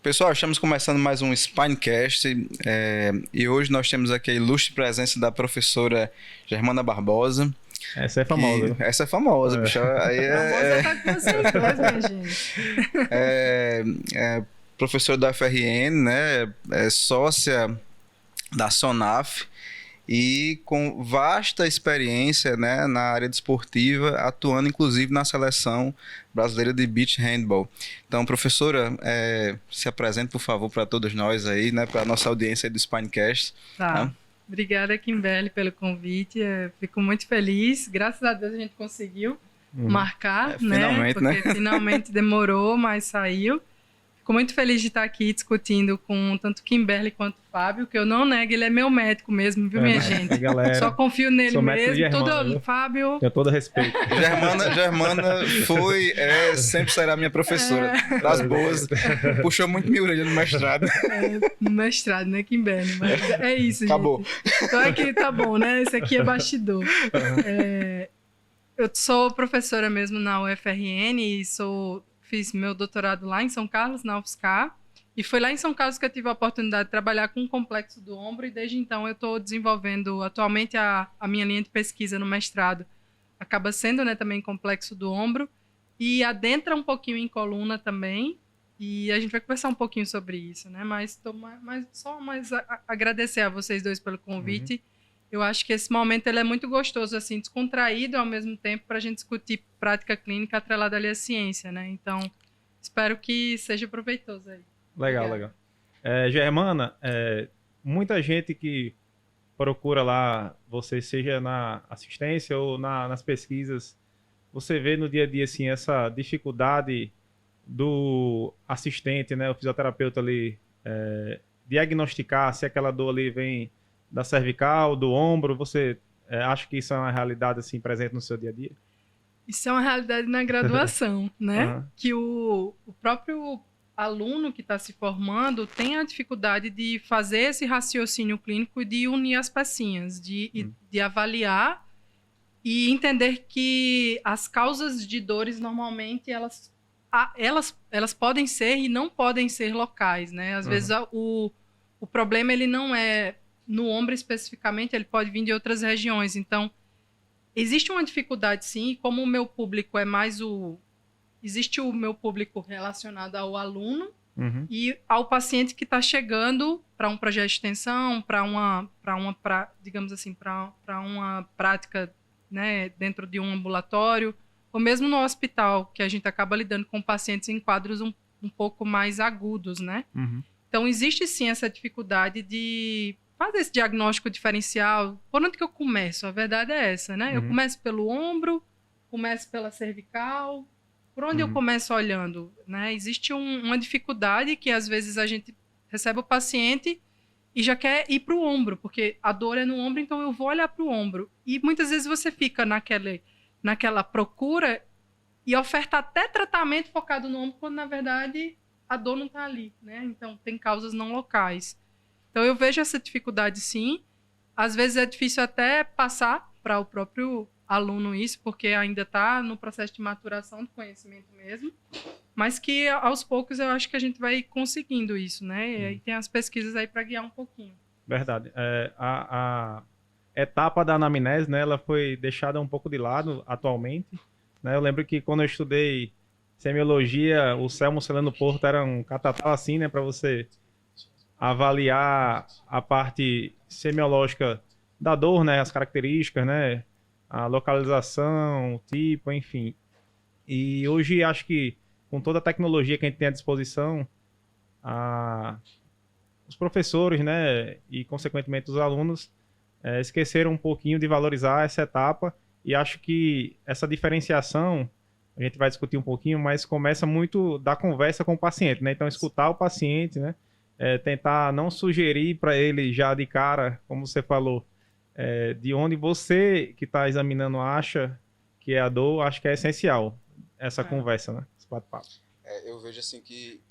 Pessoal, estamos começando mais um Spinecast e hoje nós temos aqui a ilustre presença da professora Germana Barbosa. Essa é famosa. Essa é famosa, bicho. Aí Famosa tá com vocês dois, minha gente. é professora da UFRN, né? É sócia da SONAF e com vasta experiência, né, na área desportiva, atuando inclusive na seleção brasileira de beach handball. Então, professora, se apresente, por favor, para todos nós aí, né, para a nossa audiência aí do Spinecast. Tá. Obrigada, Kimberly, pelo convite. Fico muito feliz. Graças a Deus a gente conseguiu marcar, né? Finalmente, porque né? finalmente demorou, mas saiu. Fico muito feliz de estar aqui discutindo com tanto Kimberly quanto o Fábio, que eu não nego, ele é meu médico mesmo, viu, minha gente? Galera, só confio nele sou mesmo. Germana, Fábio. tenho todo respeito. Germana sempre será minha professora. Das boas. Puxou muito minha orelha no mestrado. No mestrado, né, Kimberly? Mas é isso, Acabou. gente. Então aqui tá bom, né? Esse aqui é bastidor. Eu sou professora mesmo na UFRN e fiz meu doutorado lá em São Carlos, na UFSCar, e foi lá em São Carlos que eu tive a oportunidade de trabalhar com o complexo do ombro, e desde então eu estou desenvolvendo, atualmente a minha linha de pesquisa no mestrado acaba sendo, né, também complexo do ombro, e adentra um pouquinho em coluna também, e a gente vai conversar um pouquinho sobre isso, né, mas só agradecer a vocês dois pelo convite. Eu acho que esse momento ele é muito gostoso, assim, descontraído ao mesmo tempo para a gente discutir prática clínica atrelada ali à ciência, né? Então, espero que seja proveitoso aí. Legal, Obrigada. legal. Germana, muita gente que procura lá, você seja na assistência ou nas pesquisas, você vê no dia a dia, assim, essa dificuldade do assistente, né, o fisioterapeuta ali, diagnosticar se aquela dor ali vem da cervical, do ombro. Você acha que isso é uma realidade assim presente no seu dia a dia? Isso é uma realidade na graduação, né? Que o próprio aluno que está se formando tem a dificuldade de fazer esse raciocínio clínico e de unir as pecinhas, de avaliar e entender que as causas de dores normalmente elas podem ser e não podem ser locais, né? Às vezes o problema ele não é no ombro especificamente, ele pode vir de outras regiões. Então, existe uma dificuldade, sim, e como o meu público é mais existe o meu público relacionado ao aluno e ao paciente que está chegando para um projeto de extensão, digamos assim, para uma prática, né, dentro de um ambulatório, ou mesmo no hospital, que a gente acaba lidando com pacientes em quadros um pouco mais agudos, né? Então, existe, sim, essa dificuldade de fazer esse diagnóstico diferencial. Por onde que eu começo? A verdade é essa, né? Eu começo pelo ombro, começo pela cervical. Por onde eu começo olhando, né? Existe uma dificuldade que, às vezes, a gente recebe o paciente e já quer ir para o ombro, porque a dor é no ombro, então eu vou olhar para o ombro. E muitas vezes você fica naquela procura e oferta até tratamento focado no ombro, quando, na verdade, a dor não está ali, né? Então, tem causas não locais. Então, eu vejo essa dificuldade, sim. Às vezes é difícil até passar para o próprio aluno isso, porque ainda está no processo de maturação do conhecimento mesmo, mas que, aos poucos, eu acho que a gente vai conseguindo isso, né? E aí tem as pesquisas aí para guiar um pouquinho. Verdade. A etapa da anamnese, né, ela foi deixada um pouco de lado atualmente, né? Eu lembro que quando eu estudei semiologia, o Selmo Celano Porto era um catatal assim, né, para você avaliar a parte semiológica da dor, né, as características, né, a localização, o tipo, enfim. E hoje acho que com toda a tecnologia que a gente tem à disposição, os professores, né, e consequentemente os alunos esqueceram um pouquinho de valorizar essa etapa, e acho que essa diferenciação, a gente vai discutir um pouquinho, mas começa muito da conversa com o paciente, né? Então, escutar o paciente, né? Tentar não sugerir para ele já de cara, como você falou, de onde você que está examinando acha que é a dor, acho que é essencial essa conversa, né? Esse bate-papo. Eu vejo assim que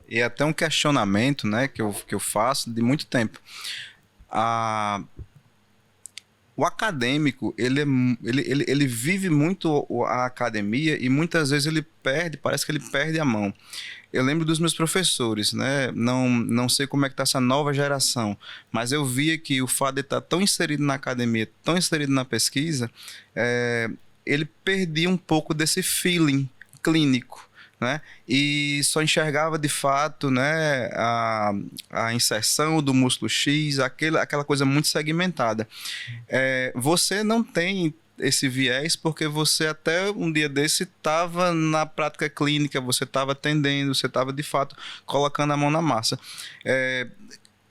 e até um questionamento, né, que eu faço de muito tempo. o acadêmico, ele vive muito a academia e muitas vezes ele perde, parece que ele perde a mão. Eu lembro dos meus professores, né? Não sei como é que está essa nova geração, mas eu via que o fato de estar tão inserido na academia, tão inserido na pesquisa, ele perdia um pouco desse feeling clínico, né? E só enxergava de fato, né, a inserção do músculo X, aquela coisa muito segmentada. Você não tem esse viés porque você até um dia desse estava na prática clínica, você estava atendendo, você estava de fato colocando a mão na massa.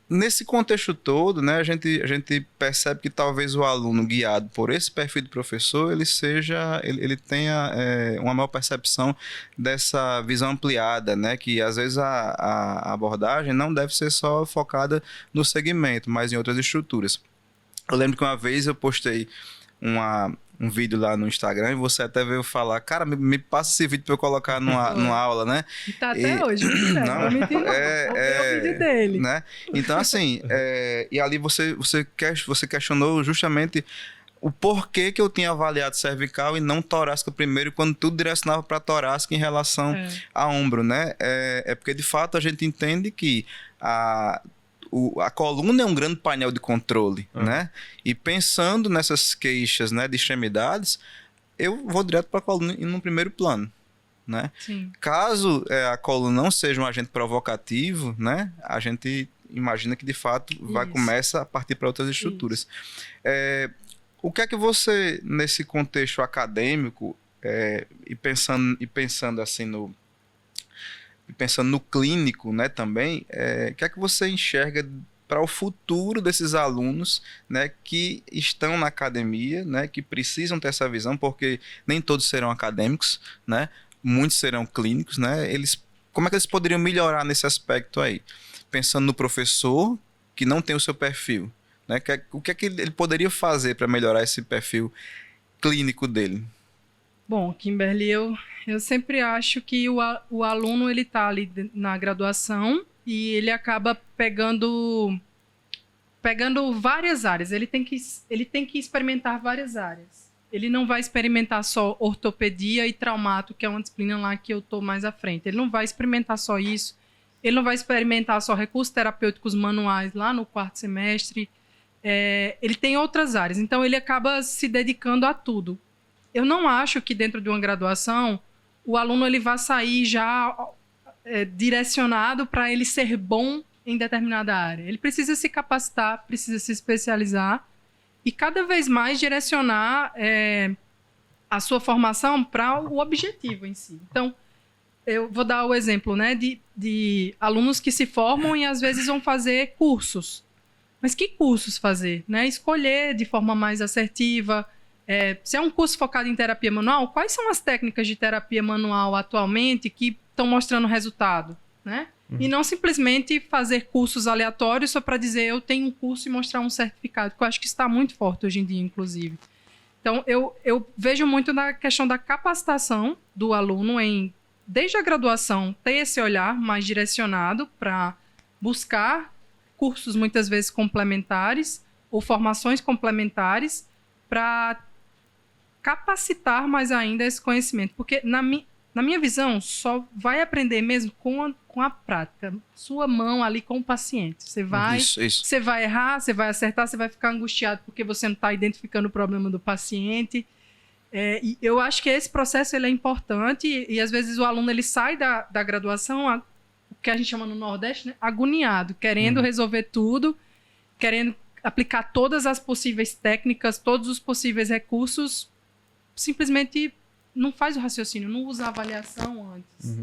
Nesse contexto todo, né, a gente percebe que talvez o aluno guiado por esse perfil de professor, ele tenha uma maior percepção dessa visão ampliada, né, que às vezes a abordagem não deve ser só focada no segmento, mas em outras estruturas. Eu lembro que uma vez eu postei um vídeo lá no Instagram e você até veio falar, cara, me passa esse vídeo para eu colocar numa aula, né? E tá até hoje, não, o vídeo dele. Né? Então, assim, e ali você questionou justamente o porquê que eu tinha avaliado cervical e não torácica primeiro, quando tudo direcionava para torácica em relação a ombro, né? Porque, de fato, a gente entende que a coluna é um grande painel de controle, né? E pensando nessas queixas, né, de extremidades, eu vou direto para a coluna e no primeiro plano, né? Sim. Caso a coluna não seja um agente provocativo, né, a gente imagina que de fato começa a partir para outras estruturas. O que é que você, nesse contexto acadêmico, e pensando assim pensando no clínico, né, também, o que é que você enxerga para o futuro desses alunos, né, que estão na academia, né, que precisam ter essa visão, porque nem todos serão acadêmicos, né, muitos serão clínicos, né, como é que eles poderiam melhorar nesse aspecto aí? Pensando no professor que não tem o seu perfil, né, o que é que ele poderia fazer para melhorar esse perfil clínico dele? Bom, Kimberly, eu sempre acho que o aluno ele está ali na graduação e ele acaba pegando várias áreas. Ele tem que experimentar várias áreas. Ele não vai experimentar só ortopedia e traumato, que é uma disciplina lá que eu estou mais à frente. Ele não vai experimentar só isso. Ele não vai experimentar só recursos terapêuticos manuais lá no 4º semestre. Ele tem outras áreas. Então, ele acaba se dedicando a tudo. Eu não acho que dentro de uma graduação o aluno ele vai sair já direcionado para ele ser bom em determinada área. Ele precisa se capacitar, precisa se especializar e cada vez mais direcionar a sua formação para o objetivo em si. Então, eu vou dar o exemplo, né, de alunos que se formam e às vezes vão fazer cursos. Mas que cursos fazer? Né? Escolher de forma mais assertiva. Se é um curso focado em terapia manual, quais são as técnicas de terapia manual atualmente que estão mostrando resultado, né? E não simplesmente fazer cursos aleatórios só para dizer eu tenho um curso e mostrar um certificado, que eu acho que está muito forte hoje em dia, inclusive. Então, eu vejo muito na questão da capacitação do aluno desde a graduação, ter esse olhar mais direcionado para buscar cursos muitas vezes complementares ou formações complementares para capacitar mais ainda esse conhecimento. Porque, na minha visão, só vai aprender mesmo com a prática. Sua mão ali com o paciente. Você vai, você vai errar, você vai acertar, você vai ficar angustiado porque você não está identificando o problema do paciente. E eu acho que esse processo ele é importante e às vezes o aluno ele sai da graduação, o que a gente chama no Nordeste, né, agoniado, querendo resolver tudo, querendo aplicar todas as possíveis técnicas, todos os possíveis recursos, simplesmente não faz o raciocínio, não usa a avaliação antes.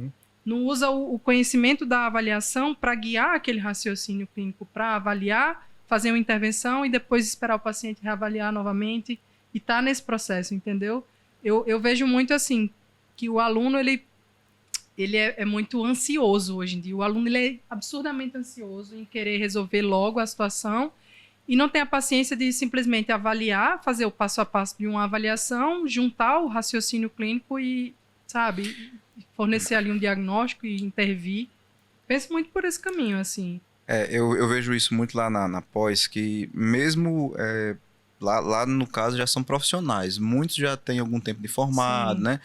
Não usa o conhecimento da avaliação para guiar aquele raciocínio clínico, para avaliar, fazer uma intervenção e depois esperar o paciente reavaliar novamente e tá nesse processo, entendeu? Eu vejo muito assim, que o aluno ele é muito ansioso hoje em dia. O aluno ele é absurdamente ansioso em querer resolver logo a situação e não tem a paciência de simplesmente avaliar, fazer o passo a passo de uma avaliação, juntar o raciocínio clínico e, sabe, fornecer ali um diagnóstico e intervir. Penso muito por esse caminho, assim. Eu vejo isso muito lá na pós, que mesmo Lá no caso já são profissionais, muitos já têm algum tempo de formado, Sim. né?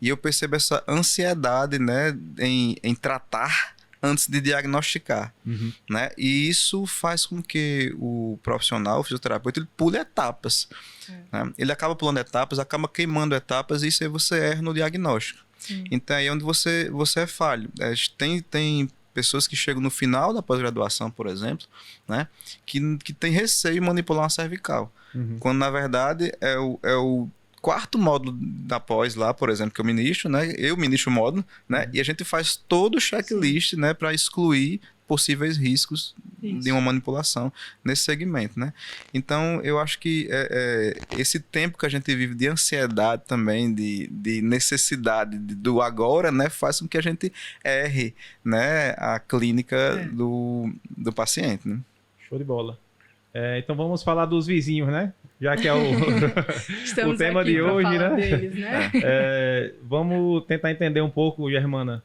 E eu percebo essa ansiedade, né, em tratar antes de diagnosticar, né? E isso faz com que o profissional, o fisioterapeuta, ele pule etapas, né? Ele acaba pulando etapas, acaba queimando etapas e isso aí você erra no diagnóstico. Sim. Então aí é onde você é falho. Tem pessoas que chegam no final da pós-graduação, por exemplo, né, que tem receio de manipular uma cervical. Quando, na verdade, é o quarto módulo da pós lá, por exemplo, que eu ministro, né? Eu ministro o módulo, né? E a gente faz todo o checklist, né, para excluir possíveis riscos de uma manipulação nesse segmento, né? Então, eu acho que esse tempo que a gente vive de ansiedade também, de necessidade do agora, né, faz com que a gente erre, né, a clínica do paciente, né? Show de bola. Então vamos falar dos vizinhos, né? Já que é o tema de hoje, né? Deles, né? Vamos tentar entender um pouco, Germana,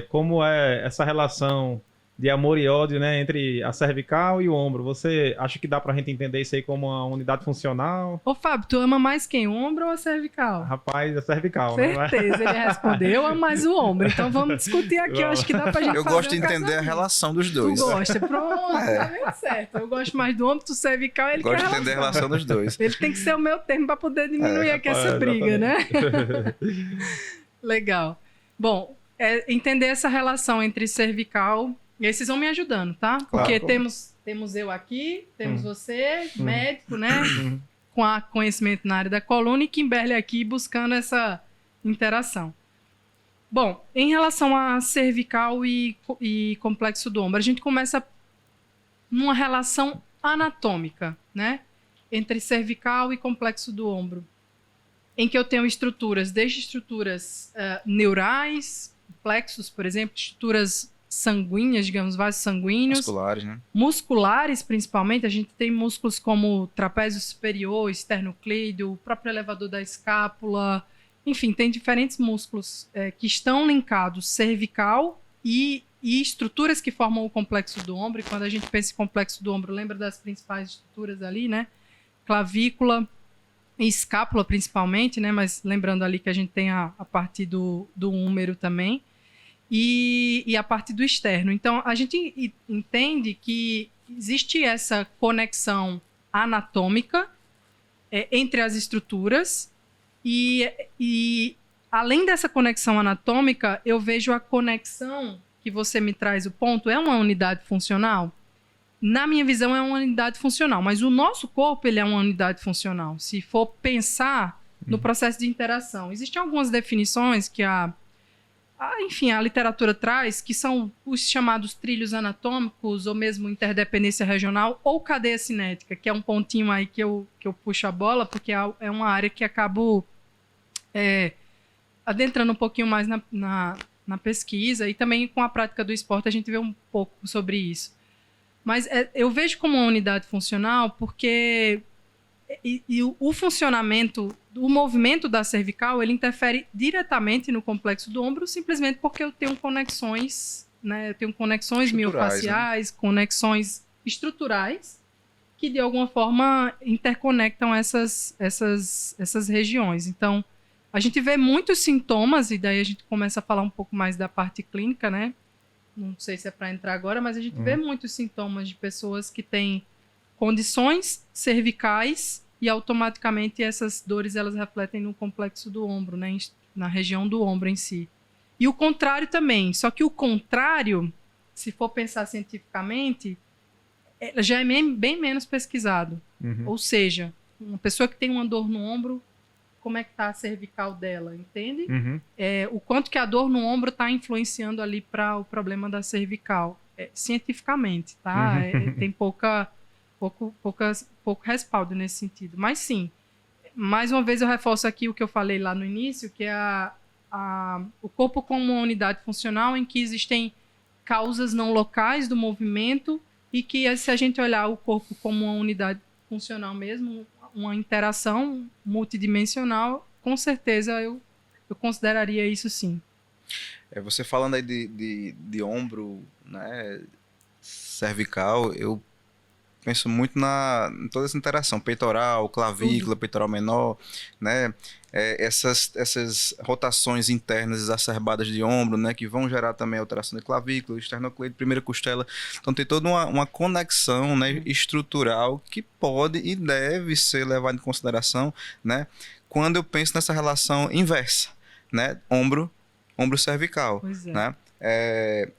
como é essa relação de amor e ódio, né, entre a cervical e o ombro. Você acha que dá pra gente entender isso aí como uma unidade funcional? Ô, Fábio, tu ama mais quem? O ombro ou a cervical? Rapaz, a cervical, certeza, né? Ele respondeu, eu amo mais o ombro. Então vamos discutir aqui, eu acho que dá pra gente Eu fazer gosto de entender a relação dos dois. Tu gosta, pronto, tá vendo certo. Eu gosto mais do ombro, do cervical, ele gosto quer de entender a relação dos dois. Ele tem que ser o meu termo pra poder diminuir aqui essa briga, né? Legal. Bom, entender essa relação entre cervical... E aí vocês vão me ajudando, tá? Porque temos eu aqui, temos você, médico, né? Com conhecimento na área da coluna, e Kimberly aqui buscando essa interação. Bom, em relação a cervical e complexo do ombro, a gente começa numa relação anatômica, né? Entre cervical e complexo do ombro, em que eu tenho estruturas, desde estruturas neurais, plexos, por exemplo, estruturas sanguíneas, digamos, vasos sanguíneos. Musculares, né? Musculares, principalmente. A gente tem músculos como trapézio superior, esternocleido, o próprio elevador da escápula. Enfim, tem diferentes músculos que estão linkados cervical e estruturas que formam o complexo do ombro. E quando a gente pensa em complexo do ombro, lembra das principais estruturas ali, né? Clavícula e escápula, principalmente, né? Mas lembrando ali que a gente tem a parte do húmero também. E a parte do externo. Então, a gente entende que existe essa conexão anatômica entre as estruturas e além dessa conexão anatômica, eu vejo a conexão que você me traz o ponto, é uma unidade funcional? Na minha visão, é uma unidade funcional, mas o nosso corpo ele é uma unidade funcional. Se for pensar no processo de interação, existem algumas definições que enfim, a literatura traz, que são os chamados trilhos anatômicos, ou mesmo interdependência regional, ou cadeia cinética, que é um pontinho aí que eu puxo a bola, porque é uma área que acabo adentrando um pouquinho mais na pesquisa, e também com a prática do esporte a gente vê um pouco sobre isso. Mas eu vejo como uma unidade funcional porque o funcionamento, o movimento da cervical, ele interfere diretamente no complexo do ombro, simplesmente porque eu tenho conexões, né? Eu tenho conexões miofaciais, né? Conexões estruturais, que de alguma forma interconectam essas regiões. Então, a gente vê muitos sintomas, e daí a gente começa a falar um pouco mais da parte clínica, né? Não sei se é para entrar agora, mas a gente vê muitos sintomas de pessoas que têm condições cervicais e automaticamente essas dores elas refletem no complexo do ombro, né, na região do ombro em si. E o contrário também, só que o contrário, se for pensar cientificamente, já é bem menos pesquisado. Ou seja, uma pessoa que tem uma dor no ombro, como é que está a cervical dela, entende? O quanto que a dor no ombro está influenciando ali para o problema da cervical, cientificamente, tá? Tem pouco respaldo nesse sentido. Mas sim, mais uma vez eu reforço aqui o que eu falei lá no início, que é o corpo como uma unidade funcional em que existem causas não locais do movimento e que se a gente olhar o corpo como uma unidade funcional mesmo, uma interação multidimensional, com certeza eu consideraria isso sim. Você falando aí de ombro, né, cervical, eu penso muito em toda essa interação, peitoral, clavícula, peitoral menor, né? Essas rotações internas exacerbadas de ombro, né? Que vão gerar também alteração de clavícula, esternocleido, primeira costela. Então tem toda uma conexão, né, estrutural que pode e deve ser levada em consideração, né? Quando eu penso nessa relação inversa, né? Ombro cervical, né?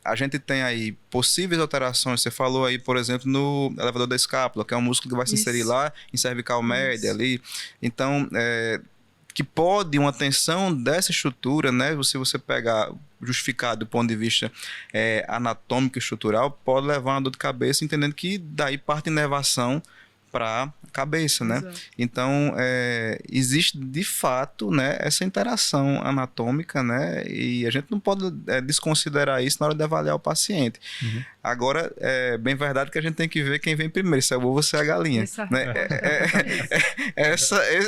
A gente tem aí possíveis alterações. Você falou aí, por exemplo, no elevador da escápula, que é um músculo que vai se inserir lá em cervical média ali. Então, que pode uma tensão dessa estrutura, né? Se você pegar justificado do ponto de vista anatômico e estrutural, pode levar a uma dor de cabeça, entendendo que daí parte inervação para a cabeça, né? Exato. Então, existe de fato, né, essa interação anatômica, né? E a gente não pode desconsiderar isso na hora de avaliar o paciente. Uhum. Agora, é bem verdade que a gente tem que ver quem vem primeiro, se é o ovo ou se é a galinha. Né?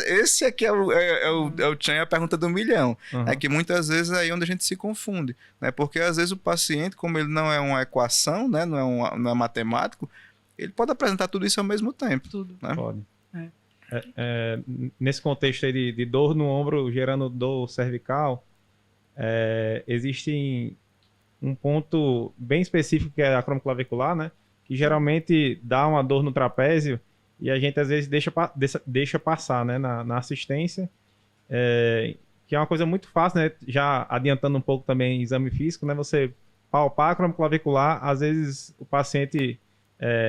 Esse aqui é o tchan, é a pergunta do milhão. Uhum. É que muitas vezes é aí onde a gente se confunde, né? Porque às vezes o paciente, como ele não é uma equação, né? Não é matemático, ele pode apresentar tudo isso ao mesmo tempo. Tudo. Né? Pode. Nesse contexto aí de dor no ombro gerando dor cervical, existe um ponto bem específico que é a acromioclavicular, né? Que geralmente dá uma dor no trapézio e a gente às vezes deixa passar, né? Na assistência, que é uma coisa muito fácil, né? Já adiantando um pouco também exame físico, né? Você palpar a acromioclavicular, às vezes o paciente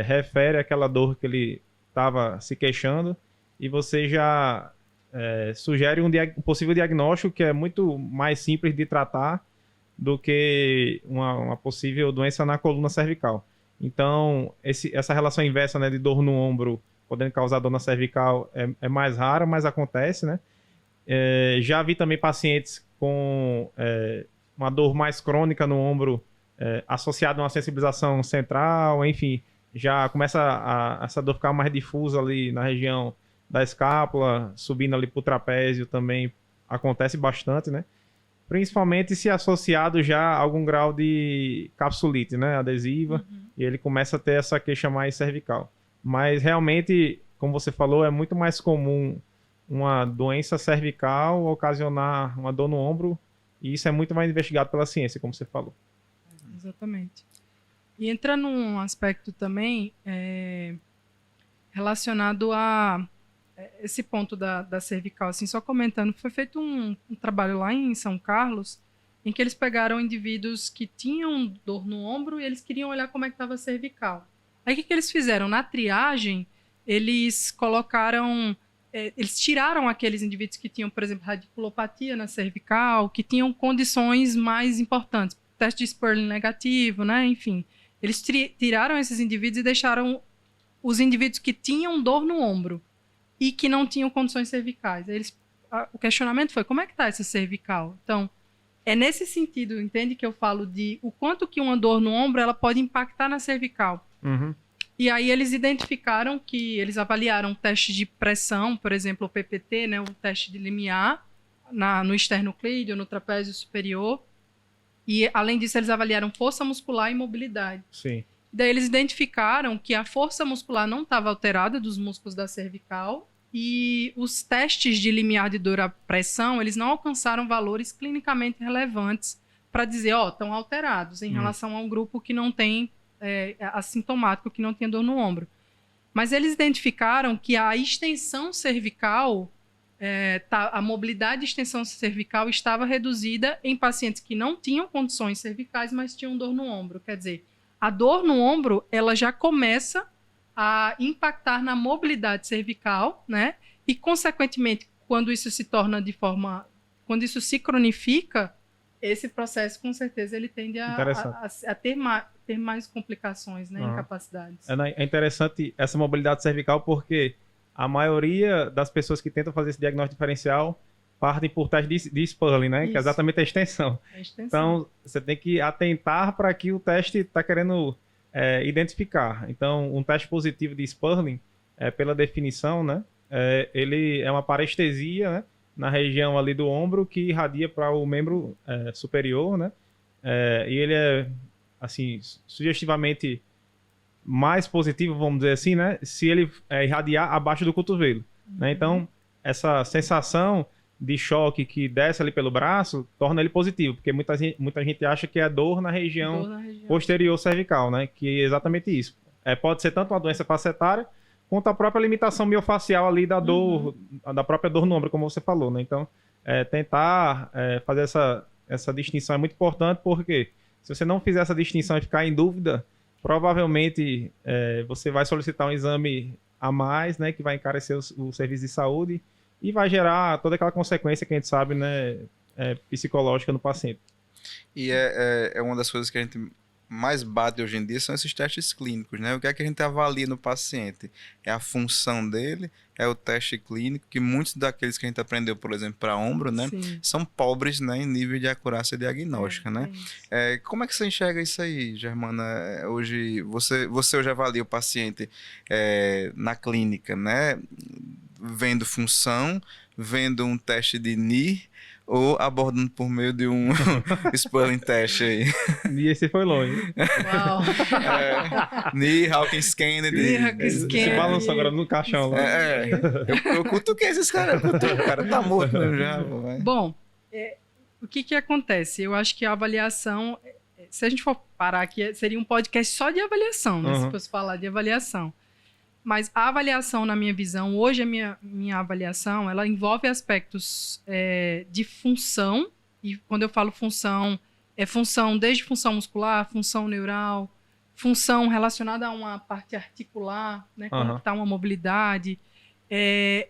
refere àquela dor que ele estava se queixando e você já sugere um possível diagnóstico que é muito mais simples de tratar do que uma possível doença na coluna cervical. Então, essa relação inversa, né, de dor no ombro podendo causar dor na cervical é mais rara, mas acontece, né? Já vi também pacientes com uma dor mais crônica no ombro associada a uma sensibilização central, enfim, já começa essa dor ficar mais difusa ali na região da escápula, subindo ali para o trapézio também acontece bastante, né? Principalmente se associado já a algum grau de capsulite, né, adesiva, e ele começa a ter essa queixa mais cervical. Mas realmente, como você falou, é muito mais comum uma doença cervical ocasionar uma dor no ombro, e isso é muito mais investigado pela ciência, como você falou. Exatamente. E entra num aspecto também relacionado a esse ponto da cervical, assim, só comentando, foi feito um trabalho lá em São Carlos, em que eles pegaram indivíduos que tinham dor no ombro e eles queriam olhar como é que estava a cervical. Aí o que eles fizeram? Na triagem, eles colocaram, eles tiraram aqueles indivíduos que tinham, por exemplo, radiculopatia na cervical, que tinham condições mais importantes, teste de Sperling negativo, né? Enfim, eles tiraram esses indivíduos e deixaram os indivíduos que tinham dor no ombro e que não tinham condições cervicais. O questionamento foi, como é que está essa cervical? Então, é nesse sentido, entende, que eu falo de o quanto que uma dor no ombro ela pode impactar na cervical. Uhum. E aí eles identificaram que eles avaliaram teste de pressão, por exemplo, o PPT, né, o teste de limiar, no esternocleido, no trapézio superior. E, além disso, eles avaliaram força muscular e mobilidade. Sim. Daí eles identificaram que a força muscular não estava alterada dos músculos da cervical e os testes de limiar de dor à pressão, eles não alcançaram valores clinicamente relevantes para dizer, estão alterados em relação ao grupo que não tem assintomático, que não tem dor no ombro. Mas eles identificaram que a extensão cervical, a mobilidade e extensão cervical estava reduzida em pacientes que não tinham condições cervicais, mas tinham dor no ombro. Quer dizer, a dor no ombro, ela já começa a impactar na mobilidade cervical, né? E, consequentemente, quando isso se torna quando isso se cronifica, esse processo, com certeza, ele tende a ter mais complicações, né? Incapacidades. É interessante essa mobilidade cervical porque a maioria das pessoas que tentam fazer esse diagnóstico diferencial partem por teste de Sperling, né? Isso. Que é exatamente a extensão. Então, você tem que atentar para que o teste está querendo identificar. Então, um teste positivo de Sperling, pela definição, né? Ele é uma parestesia, né? Na região ali do ombro que irradia para o membro superior, né? E ele é, assim, sugestivamente mais positivo, vamos dizer assim, né? Se ele irradiar abaixo do cotovelo, né? Então, essa sensação de choque que desce ali pelo braço torna ele positivo, porque muita gente acha que é dor na região posterior cervical, né? Que é exatamente isso. Pode ser tanto uma doença facetária quanto a própria limitação miofacial ali da dor, da própria dor no ombro, como você falou, né? Então, tentar fazer essa distinção é muito importante, porque se você não fizer essa distinção e ficar em dúvida, provavelmente você vai solicitar um exame a mais, né? Que vai encarecer o serviço de saúde e vai gerar toda aquela consequência que a gente sabe, né? Psicológica no paciente. E é uma das coisas que a gente mais bate hoje em dia são esses testes clínicos, né? O que é que a gente avalia no paciente? É a função dele, é o teste clínico, que muitos daqueles que a gente aprendeu, por exemplo, para ombro, né? Sim. São pobres, né, em nível de acurácia diagnóstica, né? Como é que você enxerga isso aí, Germana? Hoje, você hoje avalia o paciente na clínica, né? Vendo função, vendo um teste de NIR, ou abordando por meio de um spelling test aí. E esse foi longe. Uau! NIR, Hawkins Kennedy. Se balançou agora no caixão lá. Eu cutuquei esses caras. O cara tá morto já. Bom, o que acontece? Eu acho que a avaliação, se a gente for parar aqui, seria um podcast só de avaliação, né? Se fosse falar de avaliação. Mas a avaliação, na minha visão, hoje a minha avaliação, ela envolve aspectos de função, e quando eu falo função, função desde função muscular, função neural, função relacionada a uma parte articular, né, como está uma mobilidade.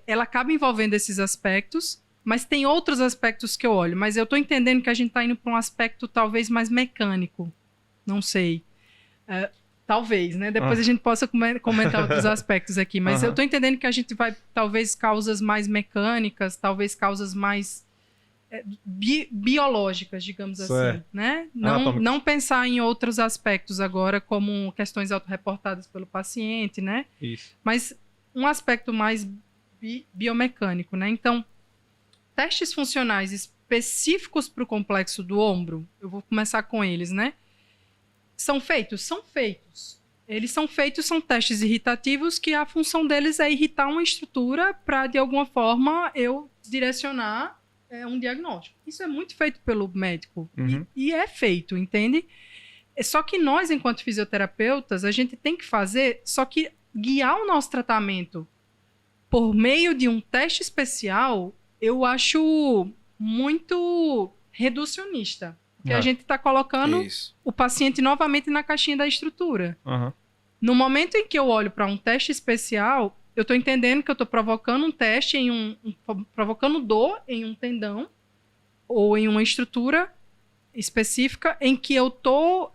Ela acaba envolvendo esses aspectos, mas tem outros aspectos que eu olho. Mas eu estou entendendo que a gente está indo para um aspecto talvez mais mecânico, não sei. Talvez, né? Depois a gente possa comentar outros aspectos aqui. Mas eu tô entendendo que a gente vai, talvez, causas mais mecânicas, talvez causas mais biológicas, digamos assim, né? Não pensar em outros aspectos agora, como questões autorreportadas pelo paciente, né? Isso. Mas um aspecto mais biomecânico, né? Então, testes funcionais específicos para o complexo do ombro, eu vou começar com eles, né? São feitos? São feitos. Eles são feitos, são testes irritativos que a função deles é irritar uma estrutura para, de alguma forma, eu direcionar um diagnóstico. Isso é muito feito pelo médico. E é feito, entende? Só que nós, enquanto fisioterapeutas, a gente tem que fazer, só que guiar o nosso tratamento por meio de um teste especial, eu acho muito reducionista. Porque a gente está colocando o paciente novamente na caixinha da estrutura. No momento em que eu olho para um teste especial, eu estou entendendo que eu estou provocando um teste, provocando dor em um tendão ou em uma estrutura específica em que eu estou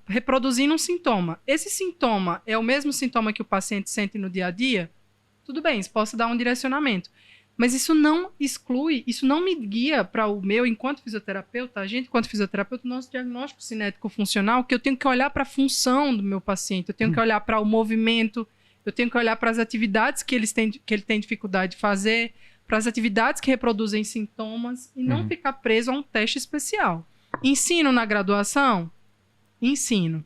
reproduzindo um sintoma. Esse sintoma é o mesmo sintoma que o paciente sente no dia a dia? Tudo bem, isso posso dar um direcionamento. Mas isso não exclui, isso não me guia para o meu, enquanto fisioterapeuta, a gente, enquanto fisioterapeuta, o nosso diagnóstico cinético funcional, que eu tenho que olhar para a função do meu paciente, eu tenho que olhar para o movimento, eu tenho que olhar para as atividades que ele tem dificuldade de fazer, para as atividades que reproduzem sintomas, e não ficar preso a um teste especial. Ensino na graduação? Ensino.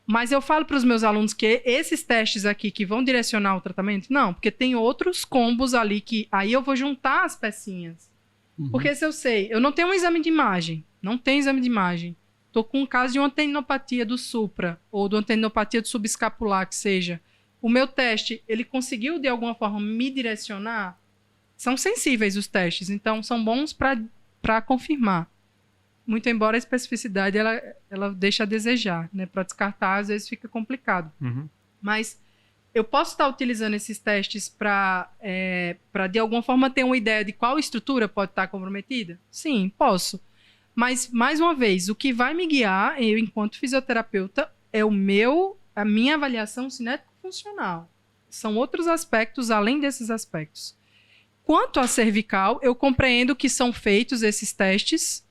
Mas eu falo para os meus alunos que esses testes aqui que vão direcionar o tratamento, não, porque tem outros combos ali que aí eu vou juntar as pecinhas. Porque se eu sei, eu não tenho um exame de imagem, estou com um caso de uma tendinopatia do supra ou de uma tendinopatia do subescapular, que seja, o meu teste, ele conseguiu de alguma forma me direcionar? São sensíveis os testes, então são bons para confirmar. Muito embora a especificidade ela deixa a desejar, né? Para descartar, às vezes fica complicado. Mas eu posso estar utilizando esses testes para, de alguma forma, ter uma ideia de qual estrutura pode estar comprometida? Sim, posso. Mas, mais uma vez, o que vai me guiar, eu, enquanto fisioterapeuta, é a minha avaliação cinético-funcional. São outros aspectos, além desses aspectos. Quanto à cervical, eu compreendo que são feitos esses testes,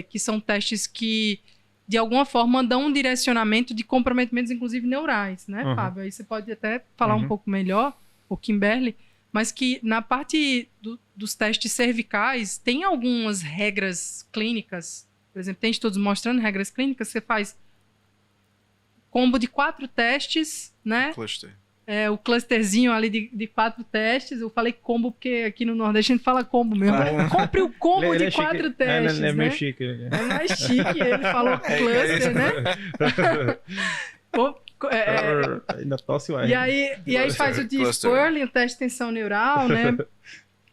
que são testes que, de alguma forma, dão um direcionamento de comprometimentos, inclusive neurais, né, Fábio? Aí você pode até falar um pouco melhor, o Kimberly, mas que na parte dos testes cervicais tem algumas regras clínicas, por exemplo, tem estudos mostrando regras clínicas, você faz combo de 4 testes, né? Cluster. O clusterzinho ali de 4 testes. Eu falei combo porque aqui no Nordeste a gente fala combo mesmo. Compre o combo de 4 testes, né? É né? meio chique. É mais chique, ele falou cluster, né? Ainda tosse o E aí faz o de Sperling, o teste de tensão neural, né?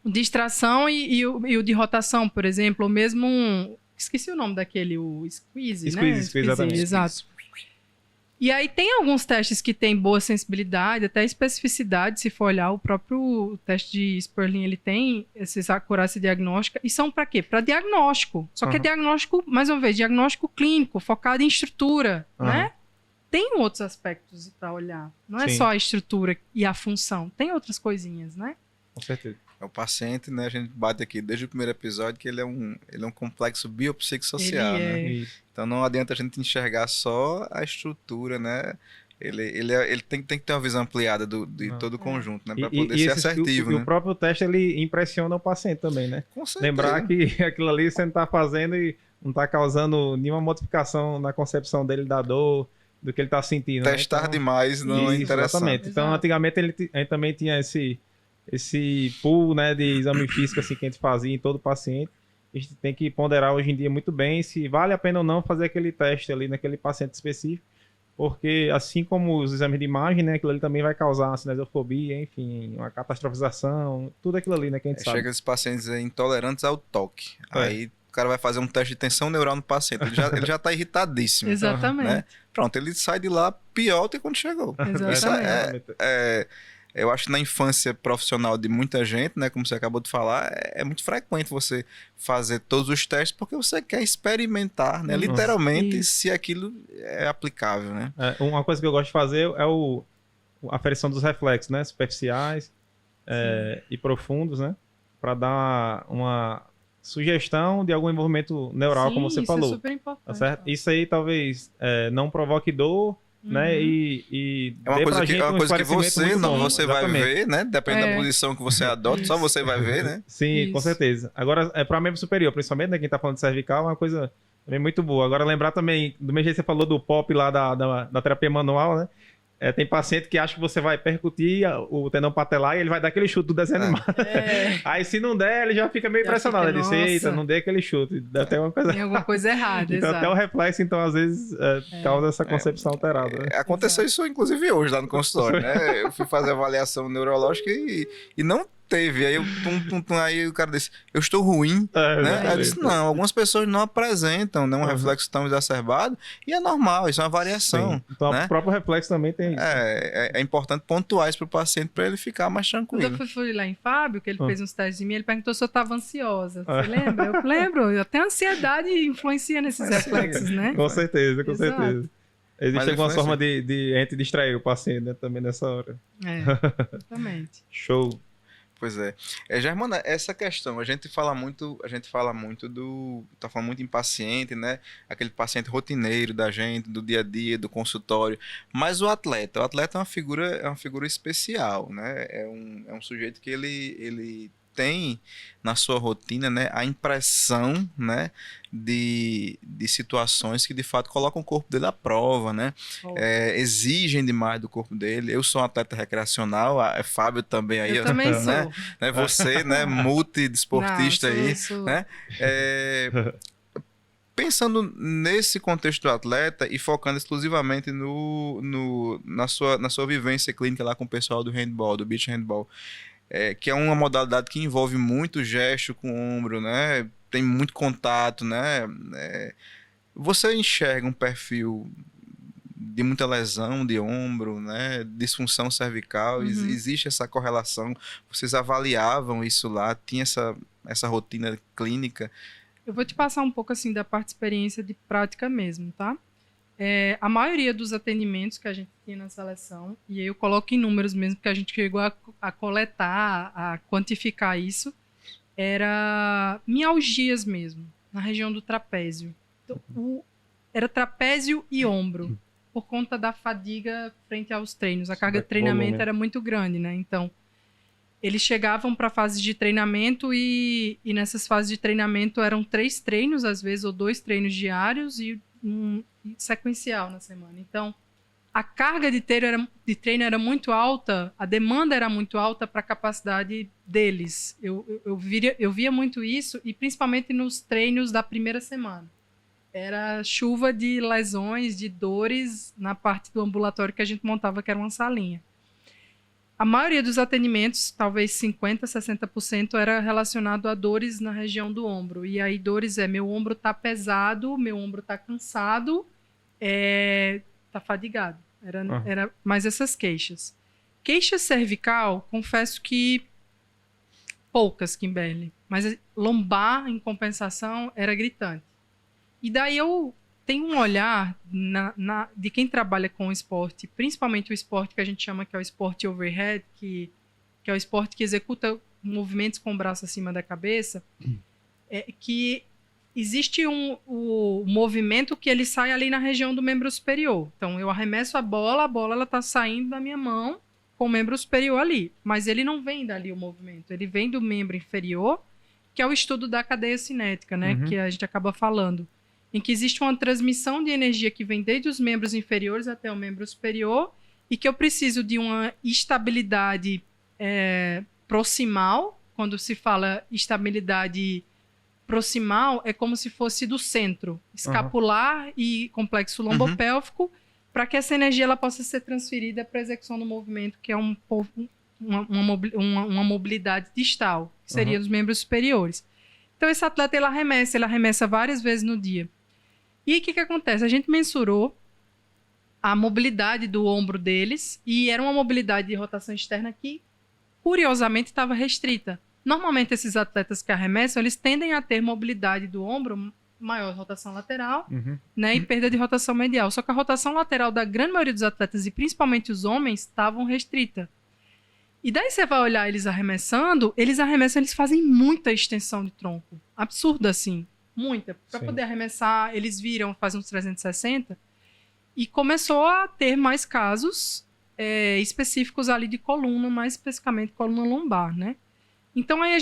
O de extração e o de rotação, por exemplo. Ou mesmo esqueci o nome daquele, o Squeeze, né? Squeeze, exatamente. Exato. E aí tem alguns testes que tem boa sensibilidade, até especificidade, se for olhar, o próprio teste de Sperling, ele tem essa acurácia diagnóstica, e são para quê? Para diagnóstico. Só que é diagnóstico, mais uma vez, diagnóstico clínico, focado em estrutura, né? Tem outros aspectos para olhar. Não é só a estrutura e a função, tem outras coisinhas, né? Com certeza. O paciente, né, a gente bate aqui desde o primeiro episódio que ele é um complexo biopsicossocial, né? Então não adianta a gente enxergar só a estrutura, né? Ele tem que ter uma visão ampliada de todo o conjunto, né? Para poder ser assertivo, né? E o próprio teste, ele impressiona o paciente também, né? Com certeza. Lembrar que aquilo ali você não está fazendo e não está causando nenhuma modificação na concepção dele da dor, do que ele está sentindo. Testar, né? Então, demais não é interessante. Exatamente. Então, antigamente, a gente também tinha esse pool, né, de exame físico assim, que a gente fazia em todo paciente. A gente tem que ponderar hoje em dia muito bem se vale a pena ou não fazer aquele teste ali naquele paciente específico, porque assim como os exames de imagem, né, aquilo ali também vai causar uma cinesiofobia, enfim, uma catastrofização, tudo aquilo ali, né, que a gente sabe. Chega esses pacientes intolerantes ao toque. Aí o cara vai fazer um teste de tensão neural no paciente, ele já tá irritadíssimo. Exatamente. Né? Pronto, ele sai de lá pior do que quando chegou. Exatamente. Eu acho que na infância profissional de muita gente, né, como você acabou de falar, é muito frequente você fazer todos os testes porque você quer experimentar, né, literalmente, se aquilo é aplicável, né? Uma coisa que eu gosto de fazer é a aferição dos reflexos, né, superficiais e profundos, né, para dar uma sugestão de algum envolvimento neural, como você falou. Isso é super importante. Tá certo? Isso aí talvez não provoque dor, né? E é uma coisa que você vai ver, né? Dependendo da posição que você adota, só você vai ver, né? Sim, com certeza. Agora, para membro superior, principalmente, né, quem tá falando de cervical, é uma coisa também muito boa. Agora, lembrar também, do mesmo jeito que você falou do POP lá da terapia manual, né? Tem paciente que acha que você vai percutir o tendão patelar e ele vai dar aquele chute do desenho animado. Aí se não der, ele já fica meio impressionado. Ele diz, eita, não dei aquele chute. Tem alguma coisa errada, então, exato. Até o reflexo, então, às vezes, causa essa concepção alterada. Né? Aconteceu isso, inclusive, hoje lá no consultório, né? Eu fui fazer avaliação neurológica e não teve. Aí, aí o cara disse, eu estou ruim. Né? Eu disse, não, algumas pessoas não apresentam, né, um reflexo tão exacerbado e é normal, isso é uma variação. Sim. Então, né? O próprio reflexo também tem isso. É importante pontuar isso para o paciente para ele ficar mais tranquilo. Quando eu fui lá em Fábio, que ele fez uns testes de mim, ele perguntou se eu estava ansiosa. Você lembra? Eu lembro. Até a ansiedade influencia nesses reflexos, né? Com certeza, com certeza. Existe alguma forma de a gente distrair o paciente, né, também nessa hora. Exatamente. Show. Pois é. Germana, essa questão, a gente fala muito tá falando muito em paciente, né? Aquele paciente rotineiro da gente, do dia a dia, do consultório. Mas o atleta é uma figura especial, né? É um sujeito que ele tem na sua rotina, né, a impressão, né, de situações que de fato colocam o corpo dele à prova, né, exigem demais do corpo dele. Eu sou um atleta recreacional, Fábio também aí, eu também sou. Né, você, né, multidesportista aí, né, pensando nesse contexto do atleta e focando exclusivamente na sua vivência clínica lá com o pessoal do handball, do beach handball, que é uma modalidade que envolve muito gesto com o ombro, né? Tem muito contato, né? Você enxerga um perfil de muita lesão de ombro, né? Disfunção cervical, existe essa correlação? Vocês avaliavam isso lá? Tinha essa rotina clínica? Eu vou te passar um pouco assim da parte de experiência de prática mesmo, tá? A maioria dos atendimentos que a gente tinha na seleção, e aí eu coloco em números mesmo, porque a gente chegou a coletar, a quantificar isso, era mialgias mesmo, na região do trapézio. Então, era trapézio e ombro, por conta da fadiga frente aos treinos. A carga de treinamento era muito grande, né? Então, eles chegavam para fases de treinamento e nessas fases de treinamento eram 3 treinos, às vezes, ou 2 treinos diários e um sequencial na semana. Então, a carga de treino era muito alta, a demanda era muito alta para a capacidade deles. Eu via muito isso, e principalmente nos treinos da primeira semana. Era chuva de lesões, de dores na parte do ambulatório que a gente montava, que era uma salinha. A maioria dos atendimentos, talvez 50%, 60%, era relacionado a dores na região do ombro. E aí dores meu ombro tá pesado, meu ombro tá cansado, tá fadigado. Era mais essas queixas. Queixa cervical, confesso que poucas, Kimberly. Mas lombar, em compensação, era gritante. E daí eu tenho um olhar de quem trabalha com o esporte, principalmente o esporte que a gente chama que é o esporte overhead, que é o esporte que executa movimentos com o braço acima da cabeça, que existe o movimento que ele sai ali na região do membro superior. Então, eu arremesso a bola ela está saindo da minha mão com o membro superior ali. Mas ele não vem dali o movimento, ele vem do membro inferior, que é o estudo da cadeia cinética, né? Que a gente acaba falando. Em que existe uma transmissão de energia que vem desde os membros inferiores até o membro superior, e que eu preciso de uma estabilidade proximal. Quando se fala estabilidade proximal, é como se fosse do centro, escapular e complexo lombopélvico, para que essa energia ela possa ser transferida para a execução do movimento, que é uma mobilidade distal, que seria dos membros superiores. Então, esse atleta ele arremessa várias vezes no dia. E o que acontece? A gente mensurou a mobilidade do ombro deles, e era uma mobilidade de rotação externa que, curiosamente, estava restrita. Normalmente, esses atletas que arremessam, eles tendem a ter mobilidade do ombro, maior rotação lateral, né, e perda de rotação medial. Só que a rotação lateral da grande maioria dos atletas, e principalmente os homens, estavam restrita. E daí você vai olhar eles arremessando, eles fazem muita extensão de tronco. Absurdo, assim. Muita. Para poder arremessar, eles viram, fazem uns 360, e começou a ter mais casos específicos ali de coluna, mais especificamente coluna lombar, né? Então, aí